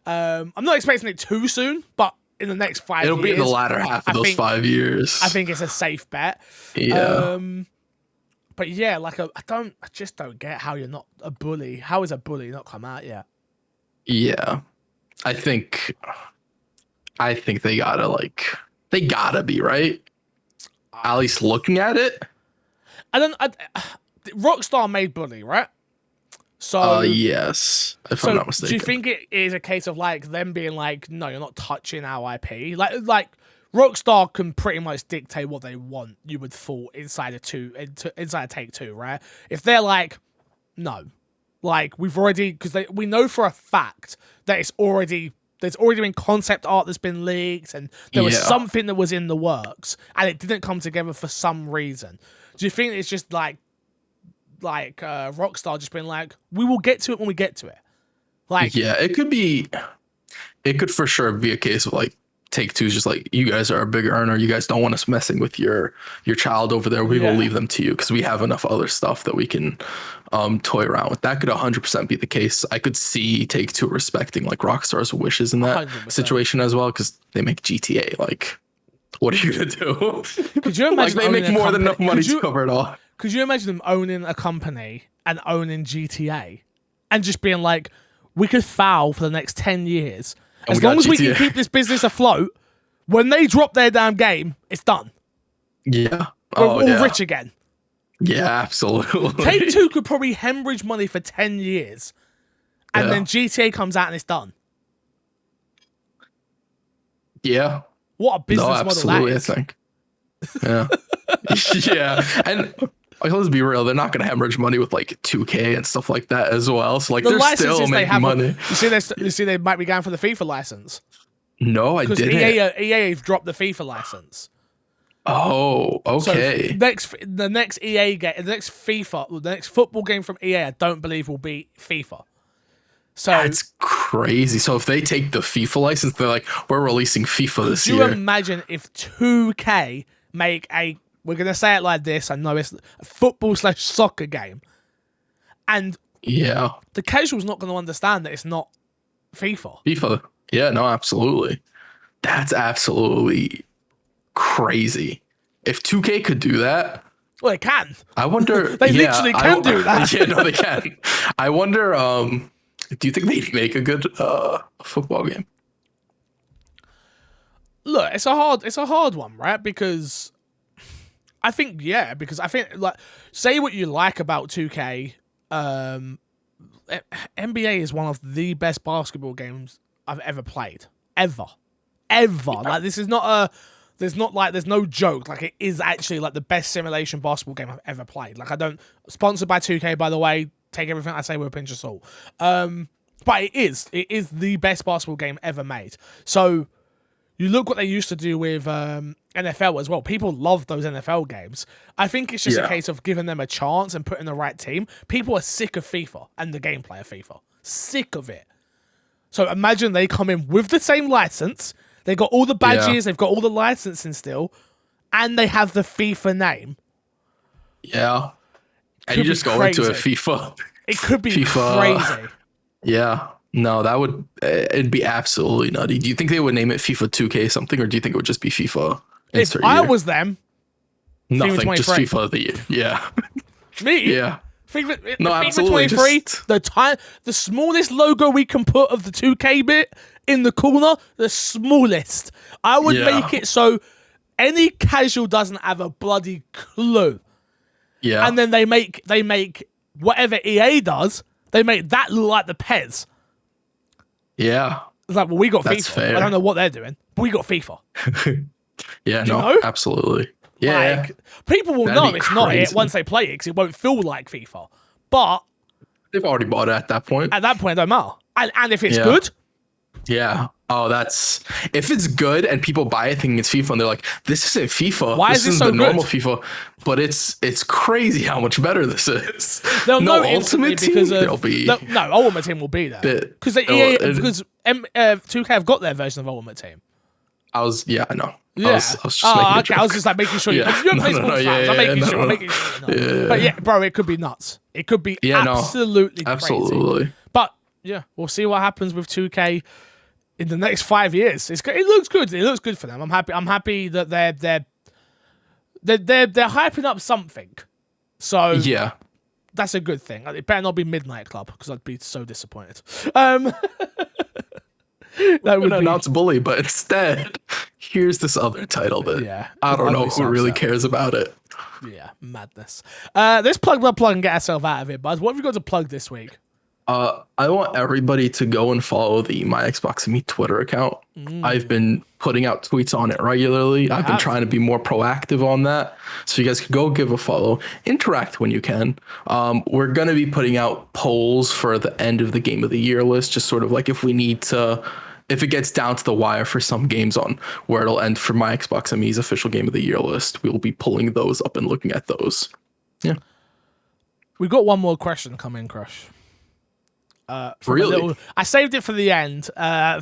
I'm not expecting it too soon, but in the next 5 years. It'll be in the latter half of those 5 years. I think it's a safe bet. Yeah. But yeah, like I just don't get how you're not a Bully. How is a Bully not come out yet? Yeah. I think they gotta be, right? At least looking at it. Rockstar made Bully, right? So yes, if I'm not mistaken. Do you think it is a case of like them being like, no, you're not touching our IP? Like Rockstar can pretty much dictate what they want. You would fall inside a Take-Two, right? If they're like, no, like we know for a fact that there's already been concept art that's been leaked, and there was something that was in the works, and it didn't come together for some reason. Do you think it's just like Rockstar just being like, we will get to it when we get to it? Like, yeah, it could for sure be a case of like Take-Two's just like, you guys are a big earner, you guys don't want us messing with your child over there, we will leave them to you because we have enough other stuff that we can toy around with. That could 100% be the case. I could see Take-Two respecting like Rockstar's wishes in that 100%. Situation as well, because they make GTA. Like, what are you gonna do? Could you imagine like, they make more than enough money to cover it all? Could you imagine them owning a company and owning GTA and just being like, we could foul for the next 10 years. As long as we can keep this business afloat, when they drop their damn game, it's done. Yeah. We're all rich again. Yeah, absolutely. Take-Two could probably hemorrhage money for 10 years. And then GTA comes out and it's done. Yeah. What a business model that is. I think. Yeah. Yeah. And like, let's be real, they're not going to hemorrhage money with like 2K and stuff like that as well. So like, they're still making money. You see, they might be going for the FIFA license. No, I didn't. EA have dropped the FIFA license. Oh, okay. So the next EA game, the next FIFA, the next football game from EA, I don't believe will be FIFA. So That's crazy. So if they take the FIFA license, they're like, we're releasing FIFA this do you year. imagine if 2K make we're going to say it like this, I know it's a football/soccer game, and Yeah. the casual's not going to understand that it's not FIFA. FIFA. Yeah, no, absolutely. That's absolutely crazy. If 2K could do that, Well, they can. I wonder. They literally can do that. Yeah, no, they can. I wonder. Do you think they'd make a good football game? Look, it's a hard one, right? Because I think like, say what you like about 2K. NBA is one of the best basketball games I've ever played. Ever. Like, this is not there's no joke. Like, it is actually like the best simulation basketball game I've ever played. Like, sponsored by 2K, by the way. Take everything I say with a pinch of salt. But it is the best basketball game ever made. So you look what they used to do with NFL as well. People love those NFL games. I think it's just a case of giving them a chance and putting the right team. People are sick of FIFA and the gameplay of FIFA. Sick of it. So imagine they come in with the same license. They got all the badges. They've got all the licensing still. And they have the FIFA name. Yeah. And you just go into a FIFA. It could be crazy. Yeah. No, it'd be absolutely nutty. Do you think they would name it FIFA 2K something, or do you think it would just be FIFA? If I was them, nothing, just FIFA of the year. Yeah. Me? Yeah. FIFA, no, FIFA absolutely. 23, the smallest logo we can put of the 2K bit in the corner, the smallest. I would make it so any casual doesn't have a bloody clue. Yeah. And then they make whatever EA does, they make that look like the Pez. Yeah. It's like, well, we got That's FIFA. fair. I don't know what they're doing, but we got FIFA. Yeah, Do you know? Absolutely. Yeah. Like, people will know it's not it once they play it because it won't feel like FIFA. But they've already bought it at that point. At that point, it don't matter. And if it's good, yeah. Oh, if it's good and people buy it thinking it's FIFA and they're like, this isn't FIFA. Why this is it so the good? normal FIFA, but it's crazy how much better this is. They'll know Ultimate Team, because they'll be no Ultimate Team will be there because 2K have got their version of Ultimate Team. I know. Yeah. I was just making a joke. I was just like making sure you don't play sports times. I'm making sure. But yeah, bro, it could be nuts. It could be absolutely crazy. Absolutely. But yeah, we'll see what happens with 2K in the next 5 years. It looks good. It looks good for them. I'm happy that they're hyping up something. So yeah, that's a good thing. It better not be Midnight Club because I'd be so disappointed. That would announce Bully, but instead, here's this other title that I don't know who really cares about it. Yeah, madness. Let's plug and get ourselves out of it, bud. What have you got to plug this week? I want everybody to go and follow the My Xbox and Me Twitter account. I've been putting out tweets on it regularly. I've been trying to be more proactive on that. So you guys can go give a follow, interact when you can. We're going to be putting out polls for the end of the Game of the Year list, just sort of like if it gets down to the wire for some games on where it'll end for My Xbox and Me's official Game of the Year list. We'll be pulling those up and looking at those. Yeah. We've got one more question coming, Crush. Really? I saved it for the end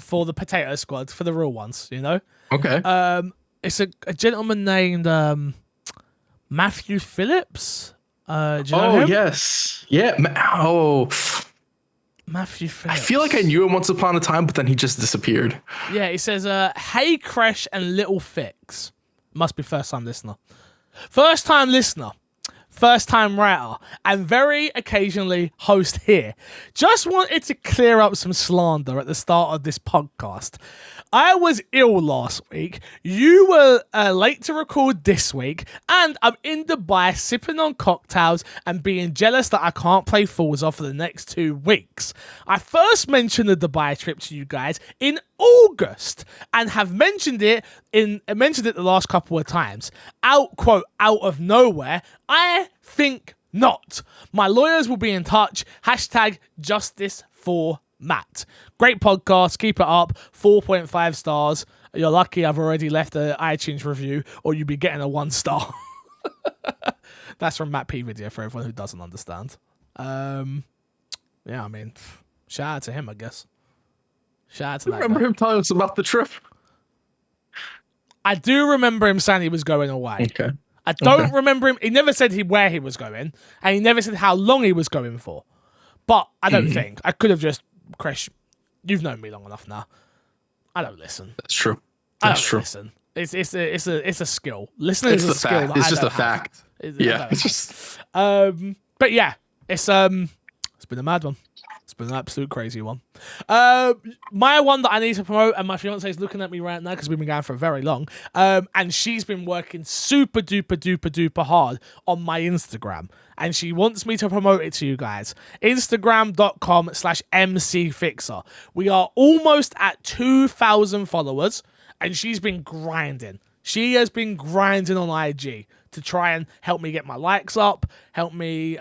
for the Potato Squad, for the real ones, you know? Okay. It's a gentleman named Matthew Phillips. Do you know him? Yes. Yeah. Matthew Phillips. I feel like I knew him once upon a time, but then he just disappeared. Yeah, he says, hey, Crash and Little Fix. Must be first-time listener. First-time listener. First-time writer, and very occasionally host here. Just wanted to clear up some slander at the start of this podcast. I was ill last week. You were late to record this week, and I'm in Dubai sipping on cocktails and being jealous that I can't play Forza for the next 2 weeks. I first mentioned the Dubai trip to you guys in August and have mentioned it the last couple of times. Out of nowhere. I think not. My lawyers will be in touch. #justice for Matt. Great podcast. Keep it up. 4.5 stars. You're lucky I've already left an iTunes review, or you'd be getting a 1 star. That's from Matt P video for everyone who doesn't understand. Yeah, I mean, shout out to him, I guess. Shout out to that. Remember him telling us about the trip? I do remember him saying he was going away. Okay. I don't remember him. He never said where he was going, and he never said how long he was going for. But I don't think. I could have just, Chris, you've known me long enough now. I don't listen. That's true. I That's don't true. listen. It's a skill. Listening is a skill. It's just a fact. Yeah. It's just. But yeah, it's been a mad one. It's been an absolute crazy one. My one that I need to promote, and my fiance is looking at me right now because we've been going for very long, and she's been working super duper hard on my Instagram, and she wants me to promote it to you guys. Instagram.com/MCFixer. We are almost at 2,000 followers, and she's been grinding. She has been grinding on IG to try and help me get my likes up, help me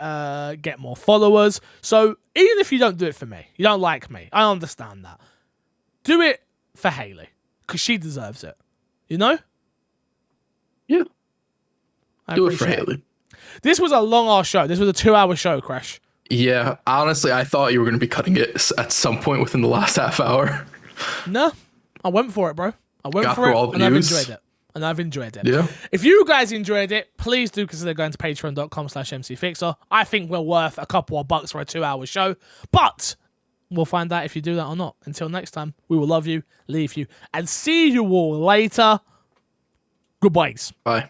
get more followers. So even if you don't do it for me, you don't like me, I understand that. Do it for Haley, because she deserves it. You know? Yeah. Do it for Haley. This was a long-ass show. This was a 2-hour show, Crash. Yeah. Honestly, I thought you were going to be cutting it at some point within the last half hour. No. I went for it, bro. I went for it, and I've enjoyed it. I've enjoyed it. Yeah. If you guys enjoyed it, please do consider going to patreon.com/MCFixer. I think we're worth a couple of bucks for a 2-hour show, but we'll find out if you do that or not. Until next time, we will love you, leave you, and see you all later. Goodbyes. Bye.